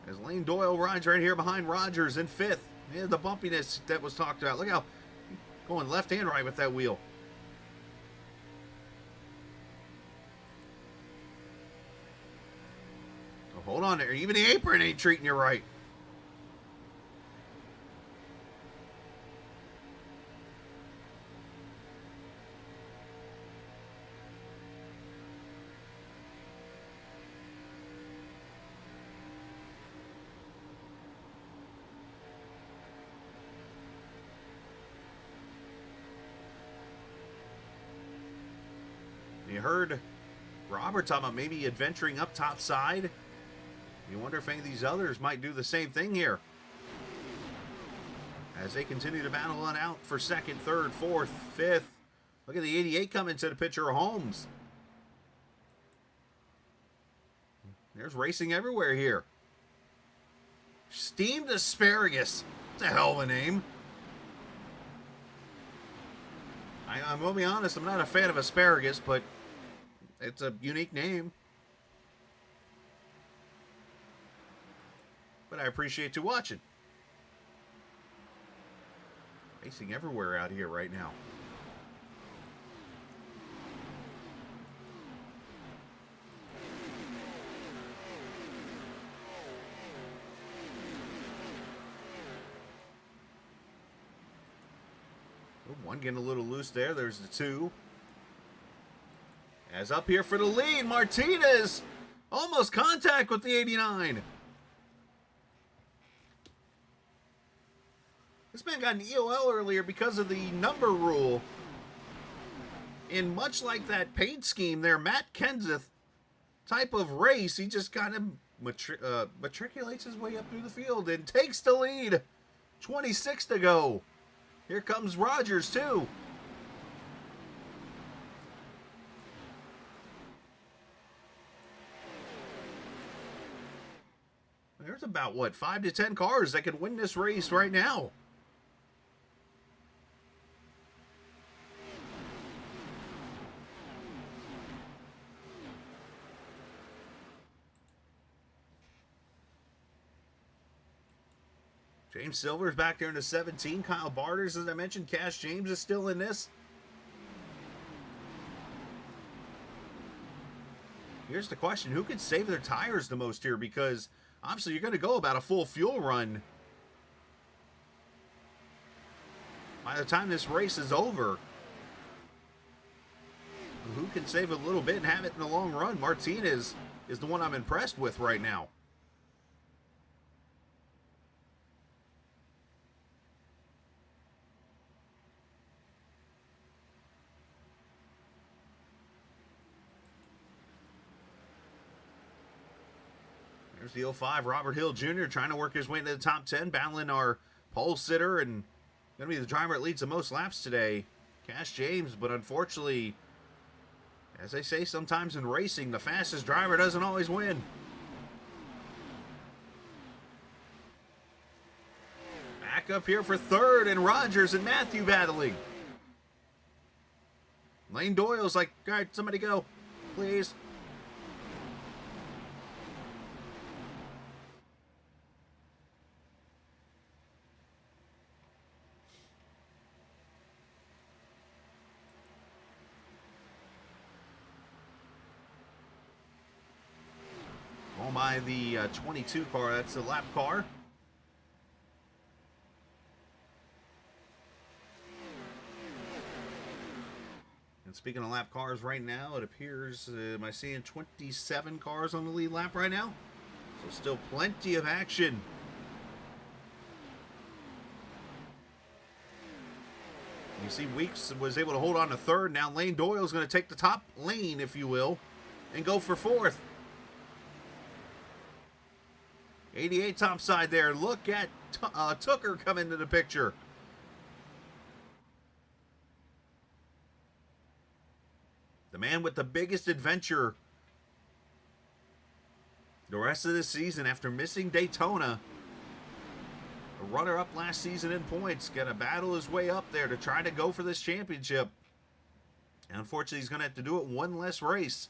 As Lane Doyle rides right here behind Rogers in 5th. Yeah, the bumpiness that was talked about. Look how going left and right with that wheel. Oh, hold on there. Even the apron ain't treating you right. You heard Robert talking about maybe adventuring up top side. You wonder if any of these others might do the same thing here. As they continue to battle it out for 2nd, 3rd, 4th, 5th. Look at the 88 coming to the picture of Holmes. There's racing everywhere here. Steamed Asparagus. That's a hell of a name. I'm going to be honest, I'm not a fan of asparagus, but it's a unique name. But I appreciate you watching. Racing everywhere out here right now. Oh, one getting a little loose there. There's the 2. As up here for the lead, Martinez almost contact with the 89. This man got an EOL earlier because of the number rule. And much like that paint scheme there, Matt Kenseth type of race, he just kind of matriculates his way up through the field and takes the lead. 26 to go. Here comes Rogers too. There's about, what, 5 to 10 cars that could win this race right now. James Silver's back there in the 17. Kyle Barters, as I mentioned. Cash James is still in this. Here's the question. Who could save their tires the most here? Because obviously you're going to go about a full fuel run by the time this race is over. Who can save a little bit and have it in the long run? Martinez is the one I'm impressed with right now. There's the 05, Robert Hill Jr. trying to work his way into the top 10, battling our pole sitter and going to be the driver that leads the most laps today, Cash James. But unfortunately, as they say sometimes in racing, the fastest driver doesn't always win. Back up here for third, and Rogers and Matthew battling. Lane Doyle's like, all right, somebody go, please. By the 22 car, that's the lap car. And speaking of lap cars right now, it appears, am I seeing 27 cars on the lead lap right now? So still plenty of action. You see Weeks was able to hold on to third. Now Lane Doyle's going to take the top lane, if you will, and go for fourth. 88 topside there. Look at Tucker come into the picture. The man with the biggest adventure the rest of this season after missing Daytona. A runner-up last season in points. Going to battle his way up there to try to go for this championship. And unfortunately, he's going to have to do it one less race.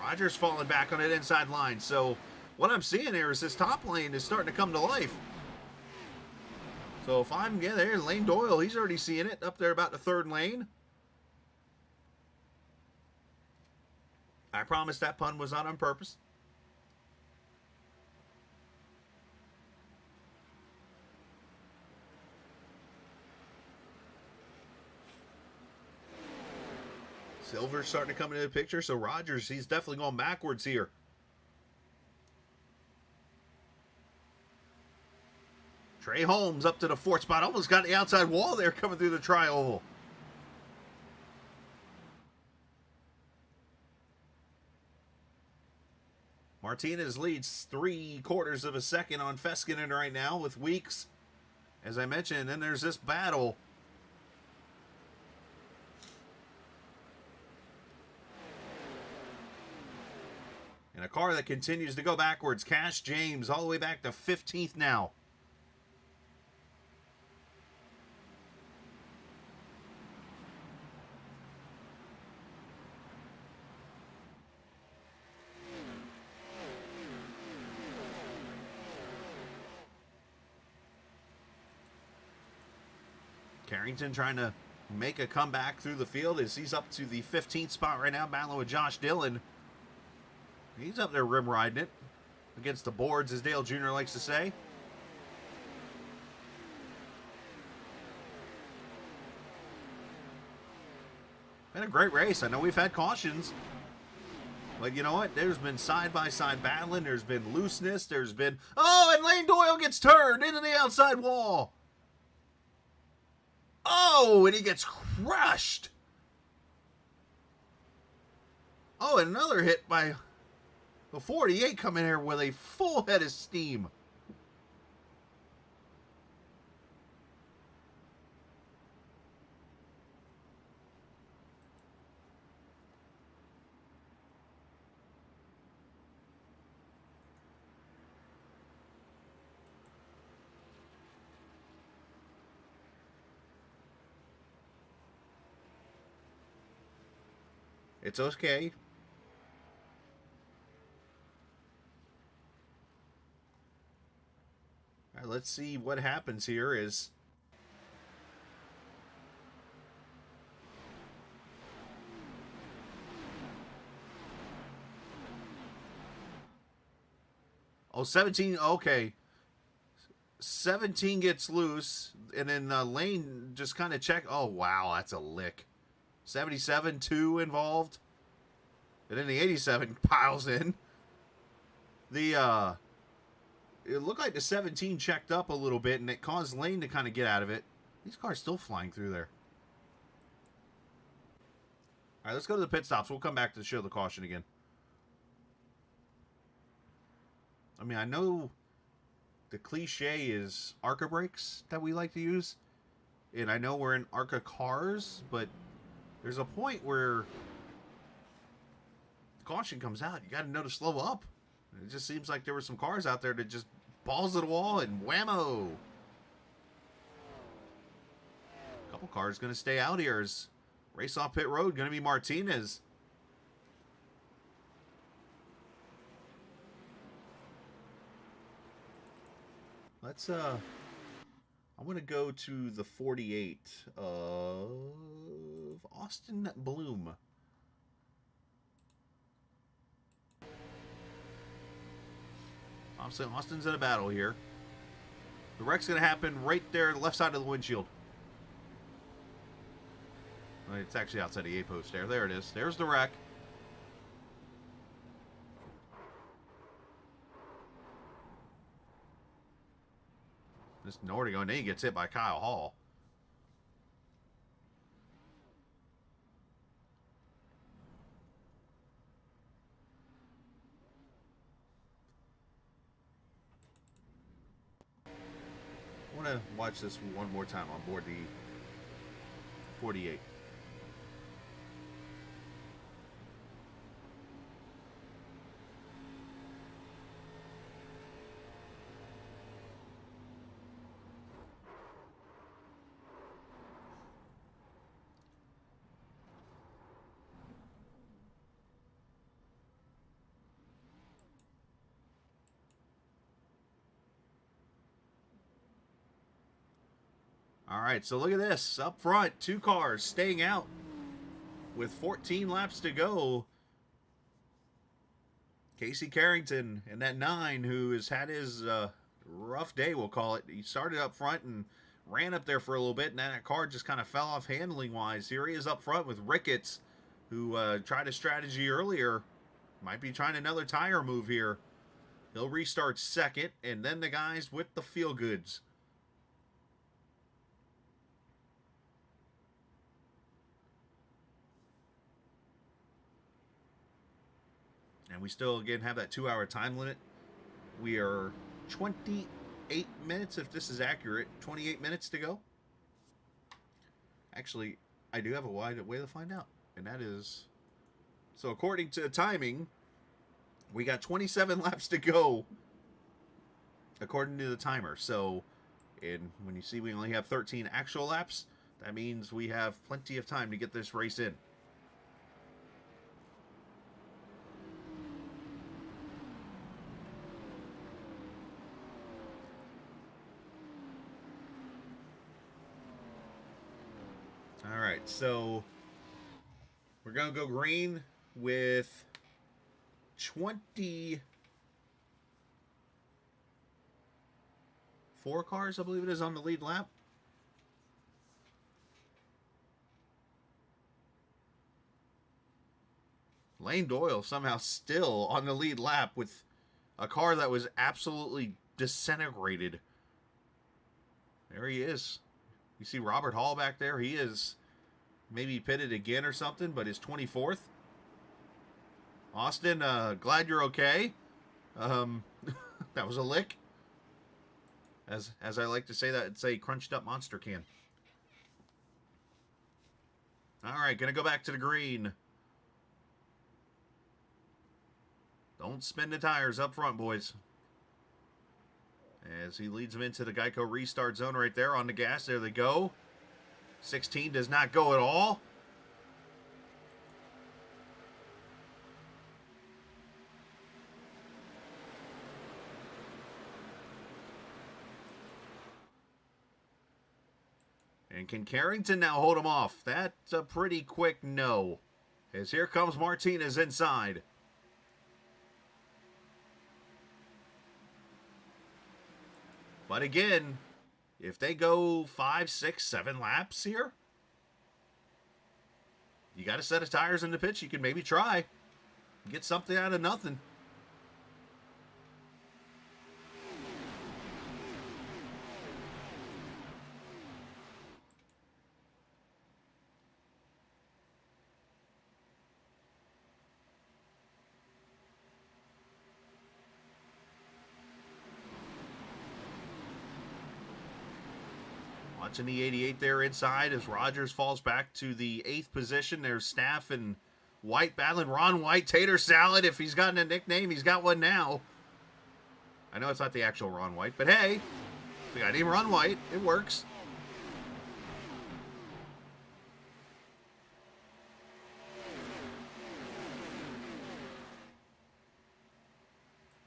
Rogers falling back on that inside line. So what I'm seeing here is this top lane is starting to come to life. So if I'm, yeah, there, Lane Doyle, he's already seeing it up there about the third lane. I promise that pun was not on purpose. Silver's starting to come into the picture, so Rogers, he's definitely going backwards here. Trey Holmes up to the fourth spot. Almost got the outside wall there coming through the tri-oval. Martinez leads 3/4 of a second on Feskinen right now with Weeks. As I mentioned, and then there's this battle. And a car that continues to go backwards. Cash James all the way back to 15th now. Carrington trying to make a comeback through the field as he's up to the 15th spot right now, battling with Josh Dillon. He's up there rim riding it against the boards, as Dale Jr. likes to say. Been a great race. I know we've had cautions. But you know what? There's been side-by-side battling. There's been looseness. There's been... Oh, and Lane Doyle gets turned into the outside wall. Oh, and he gets crushed. Oh, and another hit by the 48 coming here with a full head of steam. It's okay. All right, let's see what happens here is... Oh, 17, okay. 17 gets loose, and then Lane just kind of check. Oh, wow, that's a lick. 77, 2 involved. And then the 87 piles in. The, it looked like the 17 checked up a little bit, and it caused Lane to kind of get out of it. These cars still flying through there. All right, let's go to the pit stops. We'll come back to show the caution again. I mean, I know the cliche is ARCA brakes that we like to use. And I know we're in ARCA cars, but there's a point where the caution comes out. You got to know to slow up. It just seems like there were some cars out there that just balls to the wall and whammo. A couple cars going to stay out here. As race off pit road going to be Martinez. Let's, I'm going to go to the 48 of Austin Bloom. Obviously, Austin's in a battle here. The wreck's going to happen right there, left side of the windshield. Well, it's actually outside the A-post there. There it is. There's the wreck. Just nowhere to go, and then he gets hit by Kyle Hall. I want to watch this one more time on board the 48. All right, so look at this. Up front, 2 cars staying out with 14 laps to go. Casey Carrington and that 9, who has had his rough day, we'll call it. He started up front and ran up there for a little bit, and then that car just kind of fell off handling-wise. Here he is up front with Ricketts, who tried a strategy earlier. Might be trying another tire move here. He'll restart second, and then the guys with the feel-goods. And we still, again, have that 2-hour time limit. We are 28 minutes, if this is accurate. 28 minutes to go. Actually, I do have a way to find out. And that is... So, according to the timing, we got 27 laps to go. According to the timer. So, when you see we only have 13 actual laps, that means we have plenty of time to get this race in. All right, so we're going to go green with 24 cars, I believe it is, on the lead lap. Lane Doyle somehow still on the lead lap with a car that was absolutely disintegrated. There he is. You see Robert Hall back there? He is maybe pitted again or something, but is 24th. Austin, glad you're okay. That was a lick. As I like to say that, it's a crunched up monster can. All right, gonna go back to the green. Don't spin the tires up front, boys. As he leads them into the Geico restart zone right there on the gas. There they go. 16 does not go at all. And can Carrington now hold him off? That's a pretty quick no. As here comes Martinez inside. But again, if they go 5, 6, 7 laps here, you got a set of tires in the pits. You can maybe try. Get something out of nothing. Watching the 88 there inside as Rogers falls back to the 8th position. There's Staff and White battling. Ron White, Tater Salad. If he's gotten a nickname, he's got one now. I know it's not the actual Ron White, but hey, we got him Ron White. It works.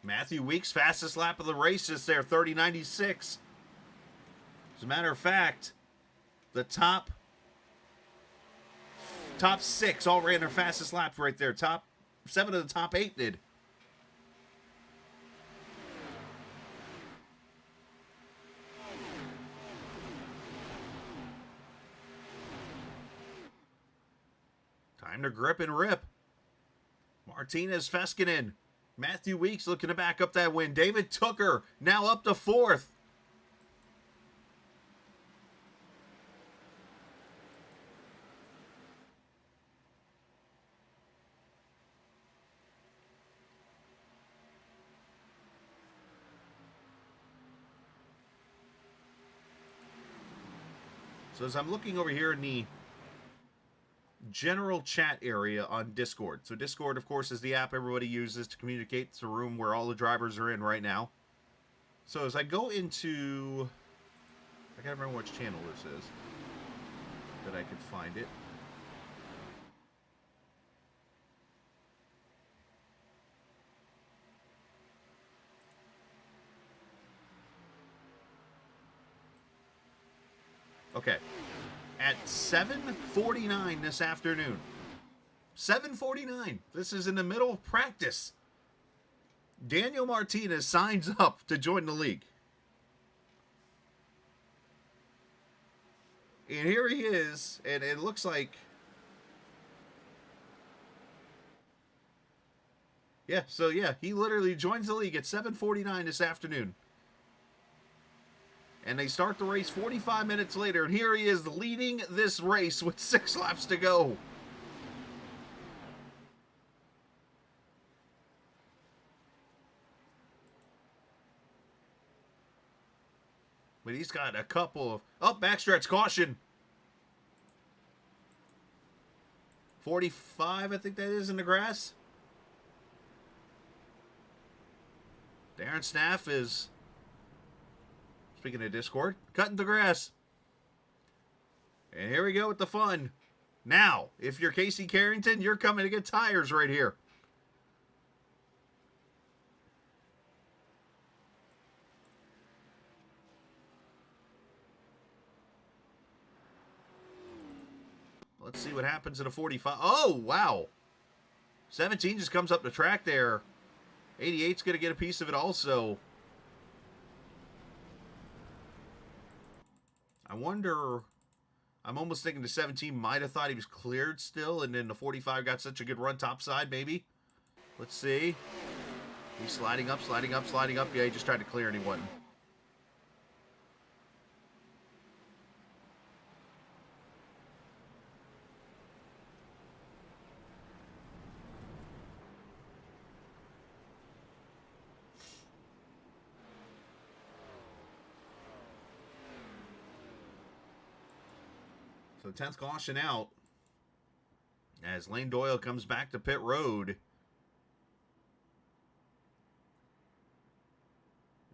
Matthew Weeks, fastest lap of the race, just there, 30.96. As a matter of fact, the top 6 all ran their fastest laps right there. Top 7 of the top 8 did. Time to grip and rip. Martinez, Feskinen. Matthew Weeks looking to back up that win. David Tooker now up to 4th. So as I'm looking over here in the general chat area on Discord. So Discord, of course, is the app everybody uses to communicate. It's a room where all the drivers are in right now. So as I go into... I can't remember which channel this is. That I could find it. Okay. At 7:49 this afternoon. 7:49. This is in the middle of practice. Daniel Martinez signs up to join the league. And here he is, and it looks like... Yeah, so yeah, he literally joins the league at 7:49 this afternoon. And they start the race 45 minutes later, and here he is leading this race with 6 laps to go. But he's got a couple of... Oh, backstretch caution. 45, I think that is, in the grass. Darren Staff is... Speaking of Discord, cutting the grass. And here we go with the fun. Now, if you're Casey Carrington, you're coming to get tires right here. Let's see what happens at a 45. Oh, wow. 17 just comes up the track there. 88's going to get a piece of it also. I'm almost thinking the 17 might have thought he was cleared still, and then the 45 got such a good run topside, maybe. Let's see. He's sliding up, sliding up, sliding up. Yeah, he just tried to clear and he wasn't. So 10th caution out as Lane Doyle comes back to pit road.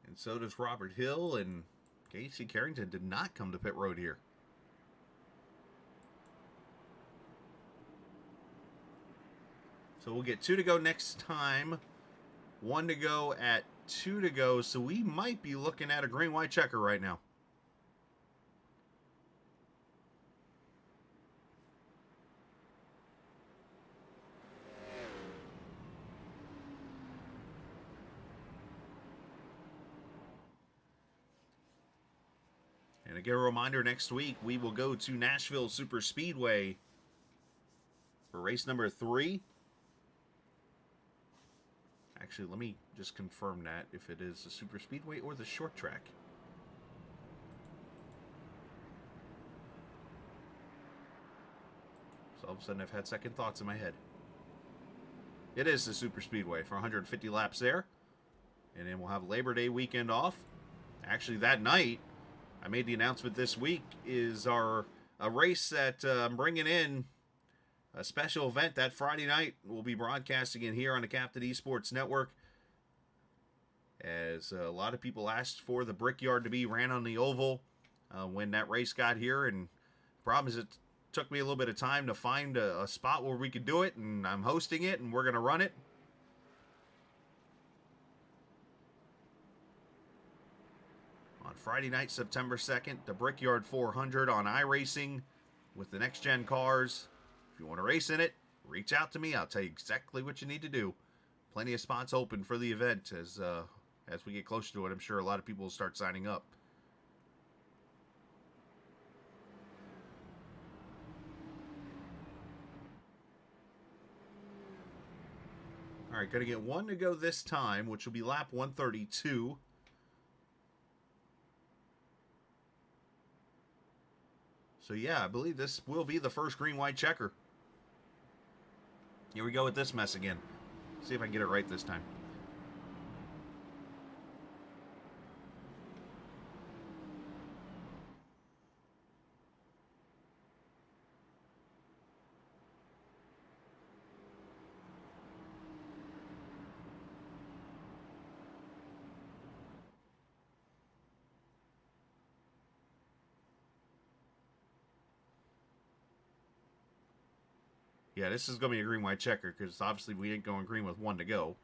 And so does Robert Hill, and Casey Carrington did not come to pit road here. So we'll get 2 to go next time. 1 to go at 2 to go. So we might be looking at a green-white checker right now. And again, a reminder, next week we will go to Nashville Super Speedway for race number 3. Actually, let me just confirm that, if it is the Super Speedway or the short track. So all of a sudden I've had second thoughts in my head. It is the Super Speedway for 150 laps there. And then we'll have Labor Day weekend off. Actually, that night, I made the announcement this week, is a race that I'm bringing in, a special event that Friday night. We'll be broadcasting it here on the Captain Esports Network, as a lot of people asked for the Brickyard to be ran on the oval when that race got here. And the problem is, it took me a little bit of time to find a spot where we could do it, and I'm hosting it, and we're going to run it. On Friday night, September 2nd, the Brickyard 400 on iRacing with the next-gen cars. If you want to race in it, reach out to me. I'll tell you exactly what you need to do. Plenty of spots open for the event. As we get closer to it, I'm sure a lot of people will start signing up. All right, going to get 1 to go this time, which will be lap 132. So yeah, I believe this will be the first green-white checker. Here we go with this mess again. See if I can get it right this time. Yeah, this is going to be a green-white checker, because obviously we ain't going green with 1 to go.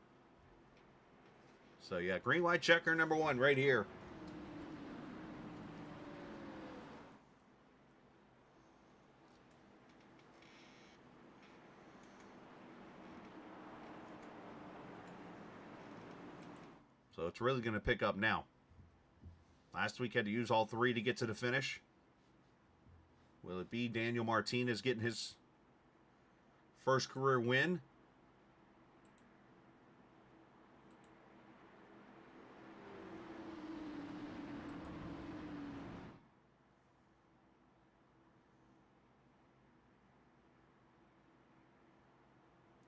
So yeah, green-white checker number 1 right here. So it's really going to pick up now. Last week had to use all 3 to get to the finish. Will it be Daniel Martinez getting his first career win?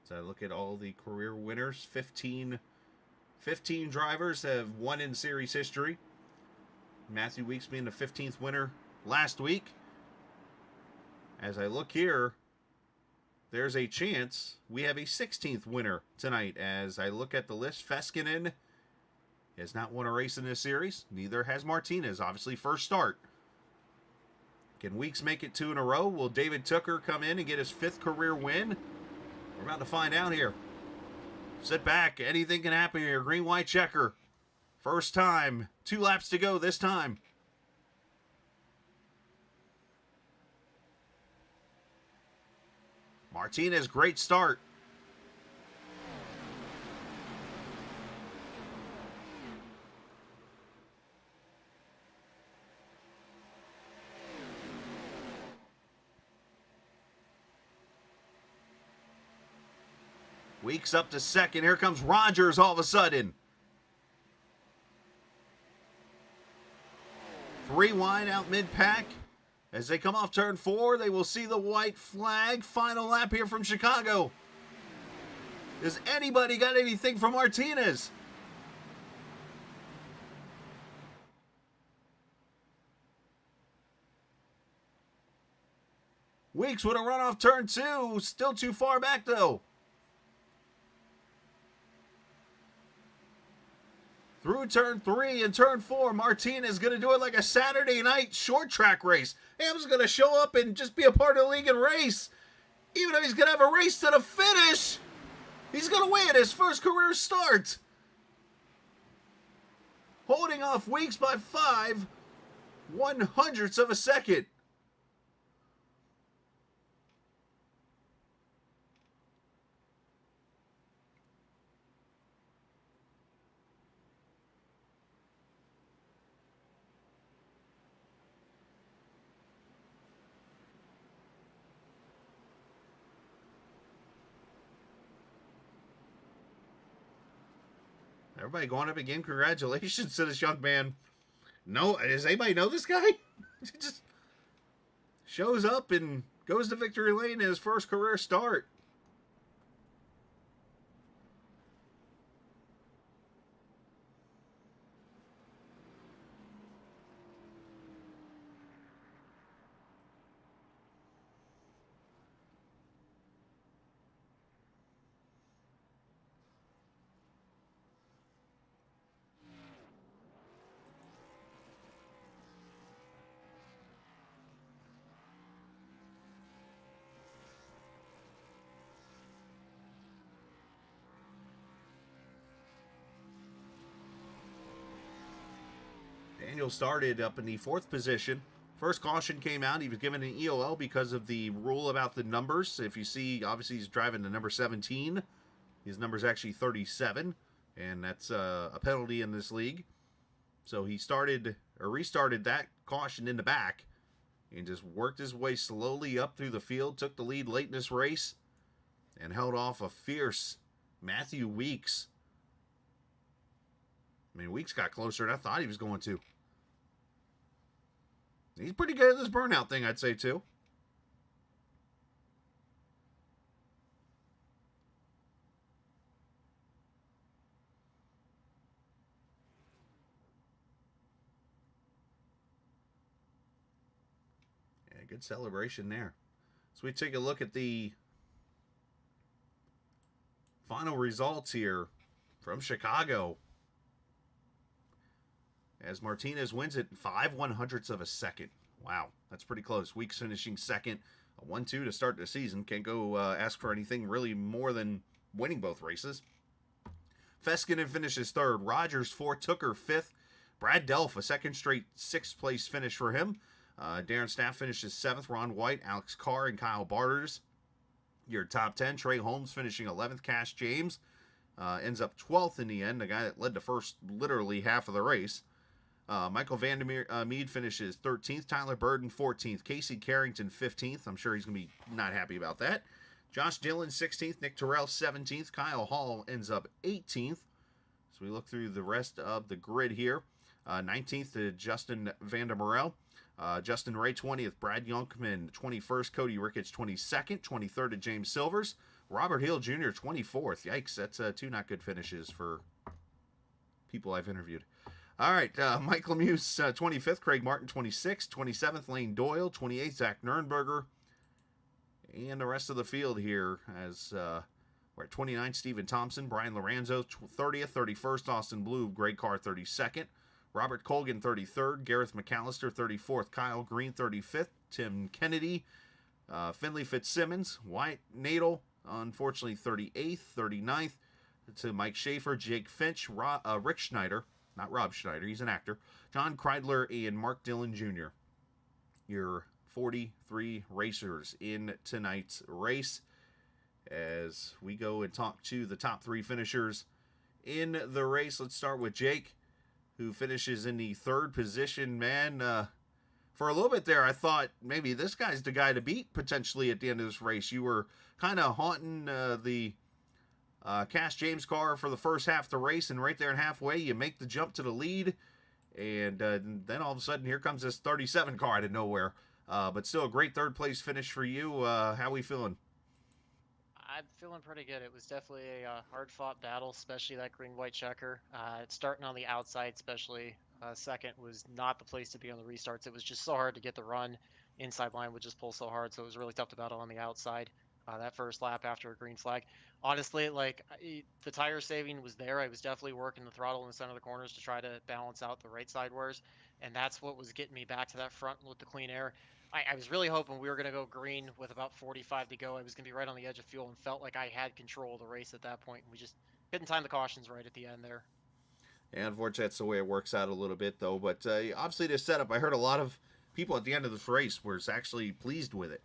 So I look at all the career winners. 15 drivers have won in series history. Matthew Weeks being the 15th winner last week. As I look here, there's a chance we have a 16th winner tonight. As I look at the list, Feskinen has not won a race in this series. Neither has Martinez. Obviously, first start. Can Weeks make it 2 in a row? Will David Tooker come in and get his 5th career win? We're about to find out here. Sit back. Anything can happen here. Green-white checker. First time. 2 laps to go this time. Martinez, great start. Weeks up to second. Here comes Rogers all of a sudden. 3 wide out mid-pack. As they come off turn 4, they will see the white flag. Final lap here from Chicago. Has anybody got anything from Martinez? Weeks would have run off turn 2. Still too far back, though. Through turn 3 and turn 4, Martinez going to do it like a Saturday night short track race. Ham's going to show up and just be a part of the league and race. Even if he's going to have a race to the finish, he's going to win his first career start. Holding off Weeks by 5/100ths of a second. Everybody going up again. Congratulations to this young man. No, does anybody know this guy? He just shows up and goes to victory lane in his first career start. Daniel started up in the 4th position. First caution came out. He was given an EOL because of the rule about the numbers. If you see, obviously he's driving the number 17. His number's actually 37, and that's a penalty in this league. So he restarted that caution in the back and just worked his way slowly up through the field, took the lead late in this race, and held off a fierce Matthew Weeks. I mean, Weeks got closer than I thought he was going to. He's pretty good at this burnout thing, I'd say, too. Yeah, good celebration there. So we take a look at the final results here from Chicago. As Martinez wins it 5/100ths of a second. Wow, that's pretty close. Weeks finishing second. A 1-2 to start the season. Can't go ask for anything really more than winning both races. Feskinen finishes 3rd. Rogers 4th. Tooker 5th. Brad Delph, a second straight 6th place finish for him. Darren Staff finishes 7th. Ron White, Alex Carr, and Kyle Barters. Your top 10. Trey Holmes finishing 11th. Cash James ends up 12th in the end. The guy that led the first literally half of the race. Michael Vandermeer Mead finishes 13th. Tyler Burden 14th. Casey Carrington 15th. I'm sure he's going to be not happy about that. Josh Dillon 16th. Nick Terrell 17th. Kyle Hall ends up 18th. So we look through the rest of the grid here. 19th to Justin Vandermerel. Justin Ray 20th. Brad Youngman 21st. Cody Ricketts 22nd. 23rd to James Silvers. Robert Hill Jr. 24th. Yikes, that's 2 not good finishes for people I've interviewed. All right, Mike Lemieux, 25th, Craig Martin, 26th, 27th, Lane Doyle, 28th, Zach Nurnberger, and the rest of the field here as we're at 29th, Stephen Thompson, Brian Lorenzo, 30th, 31st, Austin Blue, Greg Carr, 32nd, Robert Colgan, 33rd, Gareth McAllister, 34th, Kyle Green, 35th, Tim Kennedy, Finley Fitzsimmons, Wyatt Nadel, unfortunately, 38th, 39th, to Mike Schaefer, Jake Finch, Rick Schneider, not Rob Schneider, he's an actor, John Kreidler, and Mark Dillon Jr. Your 43 racers in tonight's race. As we go and talk to the top 3 finishers in the race. Let's start with Jake, who finishes in the 3rd position. Man, for a little bit there, I thought maybe this guy's the guy to beat potentially at the end of this race. You were kind of haunting the Cash James car for the first half of the race, and right there in halfway, you make the jump to the lead. And then all of a sudden, here comes this 37 car out of nowhere. But still a great third place finish for you. How we feeling? I'm feeling pretty good. It was definitely a hard-fought battle, especially that green-white checker. Starting on the outside, especially second, was not the place to be on the restarts. It was just so hard to get the run. Inside line would just pull so hard, so it was really tough to battle on the outside. That first lap after a green flag. Honestly, the tire saving was there. I was definitely working the throttle in the center of the corners to try to balance out the right side wears, and that's what was getting me back to that front with the clean air. I was really hoping we were going to go green with about 45 to go. I was going to be right on the edge of fuel and felt like I had control of the race at that point. We just couldn't time the cautions right at the end there. And unfortunately, that's the way it works out a little bit, though. But obviously, this setup, I heard a lot of people at the end of this race were actually pleased with it,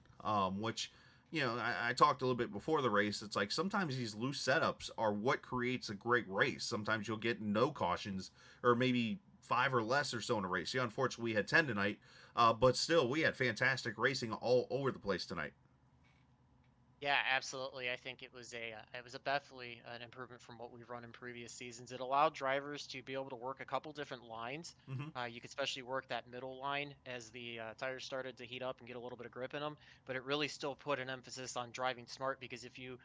which, I talked a little bit before the race. It's like sometimes these loose setups are what creates a great race. Sometimes you'll get no cautions or maybe 5 or less or so in a race. Yeah, unfortunately, we had 10 tonight, but still, we had fantastic racing all over the place tonight. Yeah, absolutely. I think it was definitely an improvement from what we've run in previous seasons. It allowed drivers to be able to work a couple different lines. Mm-hmm. You could especially work that middle line as the tires started to heat up and get a little bit of grip in them. But it really still put an emphasis on driving smart, because if you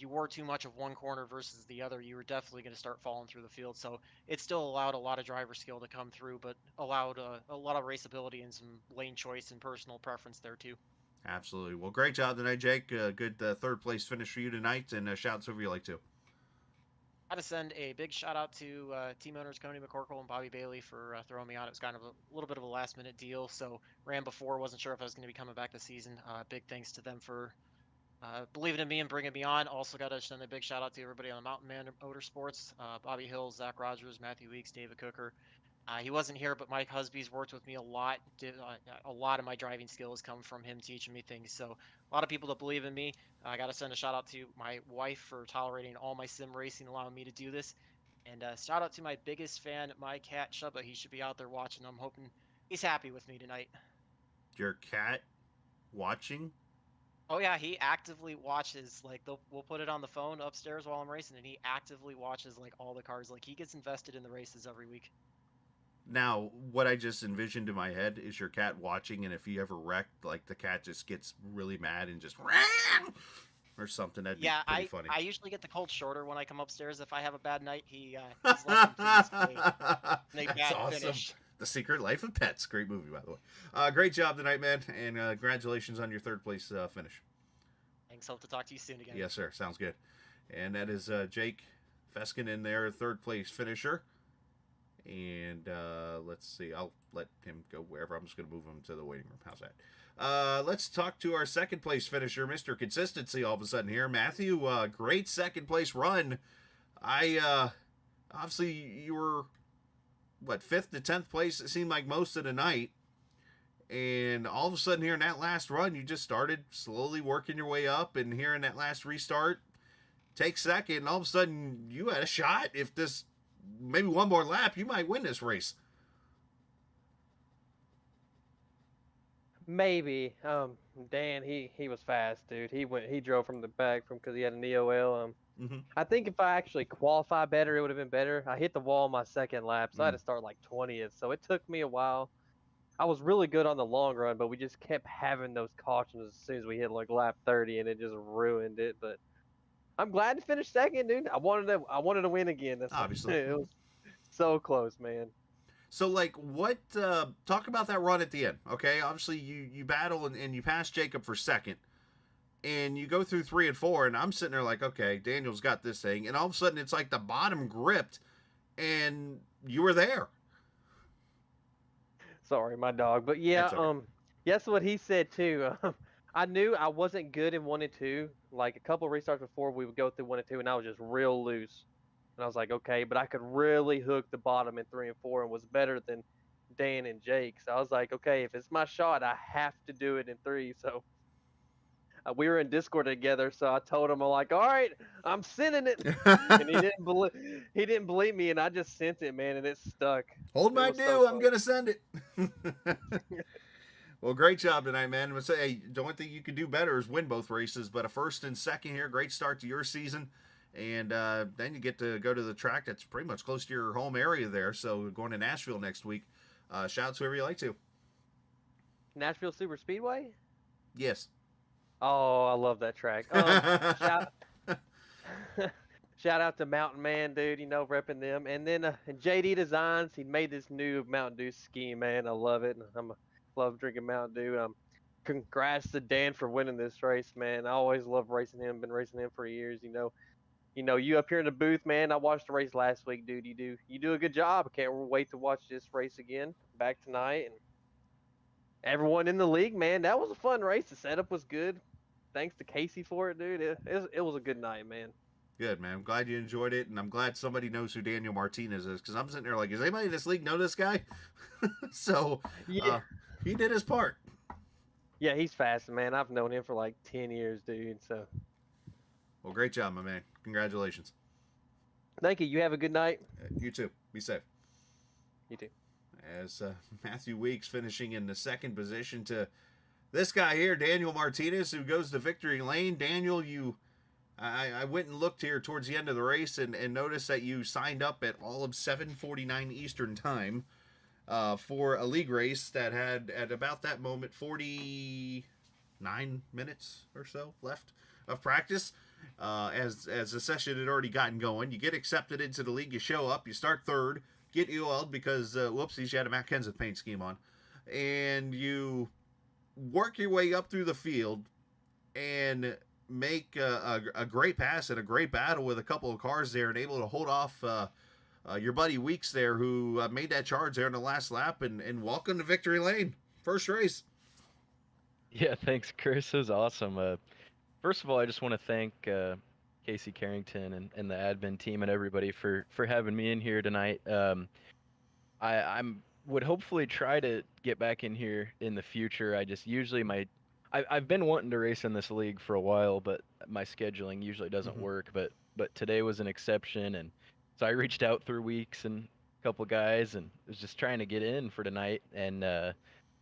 wore too much of one corner versus the other, you were definitely going to start falling through the field. So it still allowed a lot of driver skill to come through, but allowed a lot of raceability and some lane choice and personal preference there too. Absolutely. Well, great job tonight, Jake. Good third place finish for you tonight, and shouts over you like to. I got to send a big shout out to team owners Cody McCorkle and Bobby Bailey for throwing me on. It was kind of a little bit of a last minute deal, so ran before, wasn't sure if I was going to be coming back this season. Big thanks to them for believing in me and bringing me on. Also got to send a big shout out to everybody on the Mountain Man Motorsports, Bobby Hill, Zach Rogers, Matthew Weeks, David Cooker. He wasn't here, but Mike Husby's worked with me a lot. A lot of my driving skills come from him teaching me things. So a lot of people that believe in me. I got to send a shout out to my wife for tolerating all my sim racing, allowing me to do this. And shout out to my biggest fan, my cat Shubba. He should be out there watching. I'm hoping he's happy with me tonight. Your cat watching? Oh yeah, he actively watches. We'll put it on the phone upstairs while I'm racing, and he actively watches all the cars. He gets invested in the races every week. Now, what I just envisioned in my head is your cat watching, and if you ever wreck, the cat just gets really mad and just or something. That'd be pretty funny. I usually get the cold shoulder when I come upstairs. If I have a bad night, he's left That's awesome. Finish. The Secret Life of Pets. Great movie, by the way. Great job tonight, man, and congratulations on your third place finish. Thanks. Hope to talk to you soon again. Yes, sir. Sounds good. And that is Jake Feskin in there, third place finisher. And let's see. I'll let him go wherever. I'm just going to move him to the waiting room. How's that? Let's talk to our second place finisher, Mr. Consistency, all of a sudden here. Matthew, great second place run. Obviously, you were, 5th to 10th place, it seemed like most of the night. And all of a sudden here in that last run, you just started slowly working your way up. And here in that last restart, take second. And all of a sudden, you had a shot. If this... maybe one more lap, you might win this race. Maybe. Dan, he was fast, dude. He drove from the back because he had an EOL. I think if I actually qualify better, it would have been better. I hit the wall on my second lap, so I had to start 20th. So it took me a while. I was really good on the long run, but we just kept having those cautions as soon as we hit lap 30, and it just ruined it. But I'm glad to finish second, dude. I wanted to win again. Obviously. It was so close, man. So, what, talk about that run at the end, okay? Obviously, you battle and you pass Jacob for second, and you go through 3 and 4, and I'm sitting there okay, Daniel's got this thing, and all of a sudden, it's the bottom gripped, and you were there. Sorry, my dog. But yeah, okay. That's what he said, too. I knew I wasn't good in 1 and 2. A couple of restarts before, we would go through 1 and 2, and I was just real loose. And I was like, okay, but I could really hook the bottom in 3 and 4 and was better than Dan and Jake. So I was like, okay, if it's my shot, I have to do it in 3. So we were in Discord together, so I told him, I'm like, all right, I'm sending it. And he didn't believe me, and I just sent it, man, and it stuck. Hold my due, I'm going to send it. Well, great job tonight, man. I would say, the only thing you could do better is win both races, but a first and second here, great start to your season. and then you get to go to the track that's pretty much close to your home area there. So going to Nashville next week. Shout out to whoever you like to. Nashville Super Speedway. Yes. Oh, I love that track. Shout shout out to Mountain Man, dude. You know, repping them. And then JD Designs, he made this new Mountain Dew scheme, man. I love it. Love drinking Mountain Dew. Congrats to Dan for winning this race, man. I always love racing him. Been racing him for years. You up here in the booth, man. I watched the race last week, dude. You do a good job. I can't wait to watch this race again back tonight. And everyone in the league, man, that was a fun race. The setup was good. Thanks to Casey for it, dude. It was a good night, man. Good, man. I'm glad you enjoyed it, and I'm glad somebody knows who Daniel Martinez is, because I'm sitting there like, does anybody in this league know this guy? So, Yeah. he did his part. Yeah, he's fast, man. I've known him for like 10 years, dude. So, Well, great job, my man. Congratulations. thank you. You have a good night. You too. Be safe. You too. As Matthew Weeks finishing in the second position to this guy here, Daniel Martinez, who goes to victory lane. Daniel, I went and looked here towards the end of the race and noticed that you signed up at all of 7:49 Eastern time for a league race that had, at about that moment, 49 minutes or so left of practice. As the session had already gotten going, you get accepted into the league, you show up, you start third, get UL'd because, whoopsies, you had a Matt Kenseth paint scheme on, and you work your way up through the field and make a great pass and a great battle with a couple of cars there and able to hold off your buddy Weeks there, who made that charge there in the last lap, and welcome to victory lane. First race. Yeah, thanks, Chris. It was awesome. First of all, I just want to thank Casey Carrington and the admin team and everybody for having me in here tonight. I would hopefully try to get back in here in the future. I just usually I've been wanting to race in this league for a while, but my scheduling usually doesn't work. But today was an exception, and so I reached out through Weeks and a couple guys and was just trying to get in for tonight. And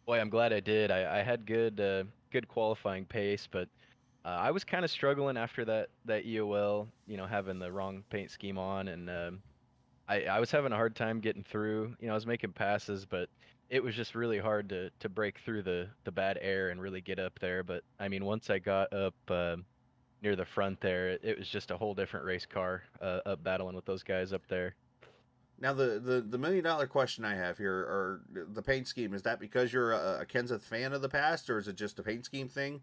boy, I'm glad I did. I had good qualifying pace, but I was kind of struggling after that EOL, having the wrong paint scheme on, and I was having a hard time getting through. I was making passes, but it was just really hard to break through the bad air and really get up there. But I mean, once I got up near the front there, it was just a whole different race car up battling with those guys up there. Now, the $1 million question I have here, or the paint scheme, is that because you're a Kenseth fan of the past, or is it just a paint scheme thing?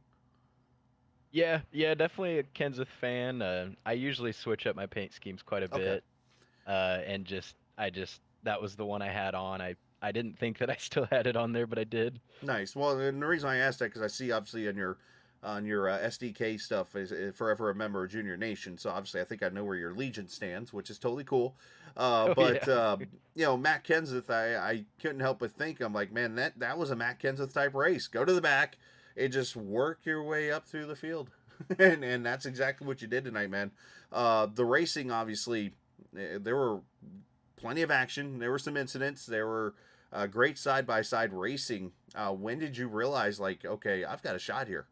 Yeah, definitely a Kenseth fan. I usually switch up my paint schemes quite a bit, and that was the one I had on. I didn't think that I still had it on there, but I did. Nice. Well, and the reason I asked that, because I see obviously on your SDK stuff is Forever a Member of Junior Nation, so obviously I think I know where your Legion stands, which is totally cool. But Matt Kenseth, I couldn't help but think, I'm like, man, that was a Matt Kenseth type race. Go to the back and just work your way up through the field. and that's exactly what you did tonight, man. The racing, obviously, there were plenty of action. There were some incidents. There were great side-by-side racing. When did you realize, like, okay, I've got a shot here?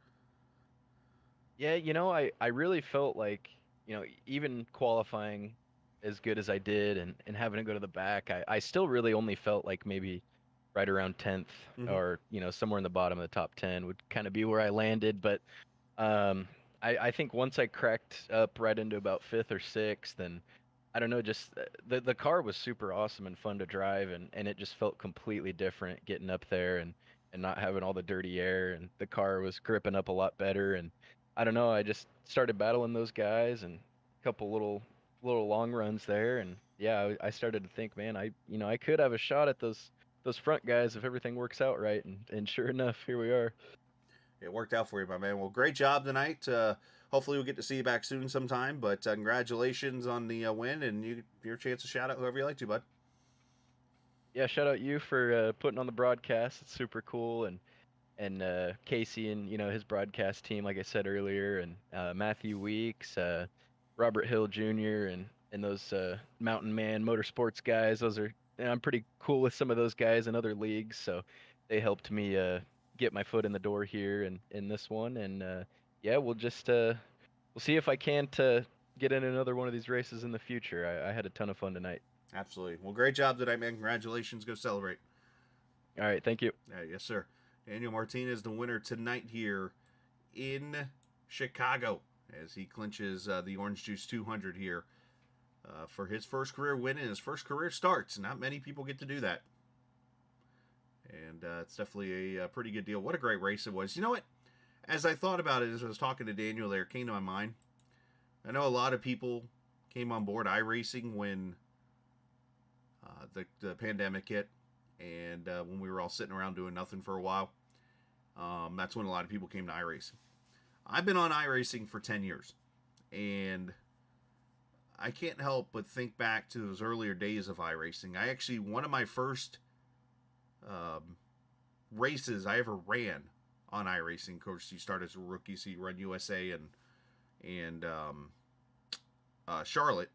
Yeah, I really felt like, even qualifying as good as I did and having to go to the back, I still really only felt like maybe right around 10th or, somewhere in the bottom of the top 10 would kind of be where I landed. But I think once I cracked up right into about 5th or 6th, and I don't know, just the car was super awesome and fun to drive, and it just felt completely different getting up there and not having all the dirty air, and the car was gripping up a lot better. And I don't know, I just started battling those guys and a couple little long runs there, and yeah, I started to think, man, I could have a shot at those front guys if everything works out right, and sure enough, here we are. It worked out for you, my man. Well, great job tonight. Hopefully we'll get to see you back soon sometime, but congratulations on the win, and your chance to shout out whoever you like to, bud. Yeah, shout out you for putting on the broadcast. It's super cool, and Casey and his broadcast team, like I said earlier, and Matthew Weeks, Robert Hill Jr. and those Mountain Man Motorsports guys. I'm pretty cool with some of those guys in other leagues, so they helped me get my foot in the door here in this one. And yeah, we'll just we'll see if I can't get in another one of these races in the future. I had a ton of fun tonight. Absolutely. Well, great job tonight, man. Congratulations. Go celebrate. All right, thank you. Yes, sir. Daniel Martinez, the winner tonight here in Chicago, as he clinches the Orange Juice 200 here for his first career win and his first career starts. Not many people get to do that. And it's definitely a pretty good deal. What a great race it was. You know what? As I thought about it, as I was talking to Daniel there, it came to my mind. I know a lot of people came on board iRacing when the pandemic hit. And when we were all sitting around doing nothing for a while, that's when a lot of people came to iRacing. I've been on iRacing for 10 years. And I can't help but think back to those earlier days of iRacing. I actually, one of my first races I ever ran on iRacing, of course, you start as a rookie, so you run USA and Charlotte.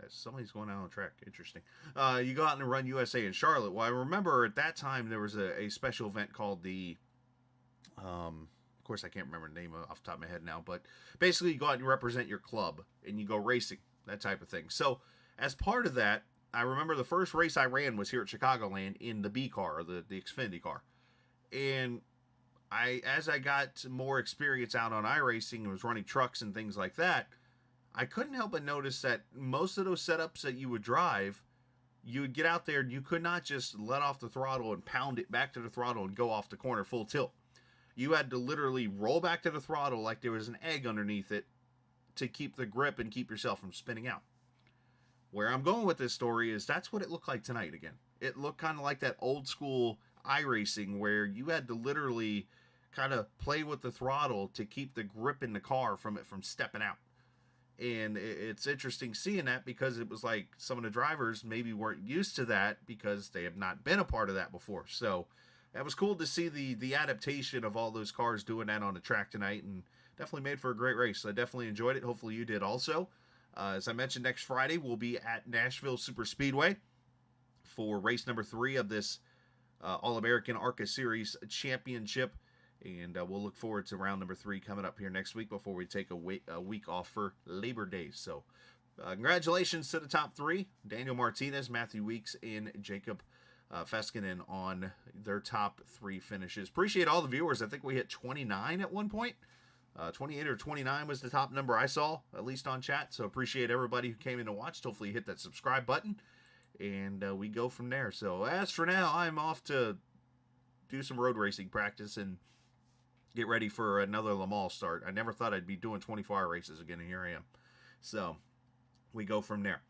Somebody's going out on track. Interesting. You go out and run USA in Charlotte. Well, I remember at that time there was a special event called the, of course I can't remember the name off the top of my head now, but basically you go out and represent your club and you go racing, that type of thing. So as part of that, I remember the first race I ran was here at Chicagoland in the B car, the Xfinity car. And as I got more experience out on iRacing and was running trucks and things like that, I couldn't help but notice that most of those setups that you would drive, you would get out there and you could not just let off the throttle and pound it back to the throttle and go off the corner full tilt. You had to literally roll back to the throttle like there was an egg underneath it to keep the grip and keep yourself from spinning out. Where I'm going with this story is that's what it looked like tonight again. It looked kind of like that old school iRacing where you had to literally kind of play with the throttle to keep the grip in the car from stepping out. And it's interesting seeing that because it was like some of the drivers maybe weren't used to that because they have not been a part of that before. So that was cool to see the adaptation of all those cars doing that on the track tonight, and definitely made for a great race. I definitely enjoyed it. Hopefully you did also. As I mentioned, next Friday we'll be at Nashville Super Speedway for race number 3 of this All American ARCA Series Championship. And we'll look forward to round number 3 coming up here next week before we take a week off for Labor Day. So congratulations to the top 3, Daniel Martinez, Matthew Weeks, and Jacob Feskinen on their top 3 finishes. Appreciate all the viewers. I think we hit 29 at one point. 28 or 29 was the top number I saw, at least on chat. So appreciate everybody who came in and watched. Hopefully you hit that subscribe button. And we go from there. So as for now, I'm off to do some road racing practice and get ready for another Le Mans start. I never thought I'd be doing 24-hour races again, and here I am. So we go from there.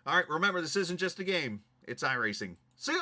All right, remember, this isn't just a game. It's iRacing. See ya!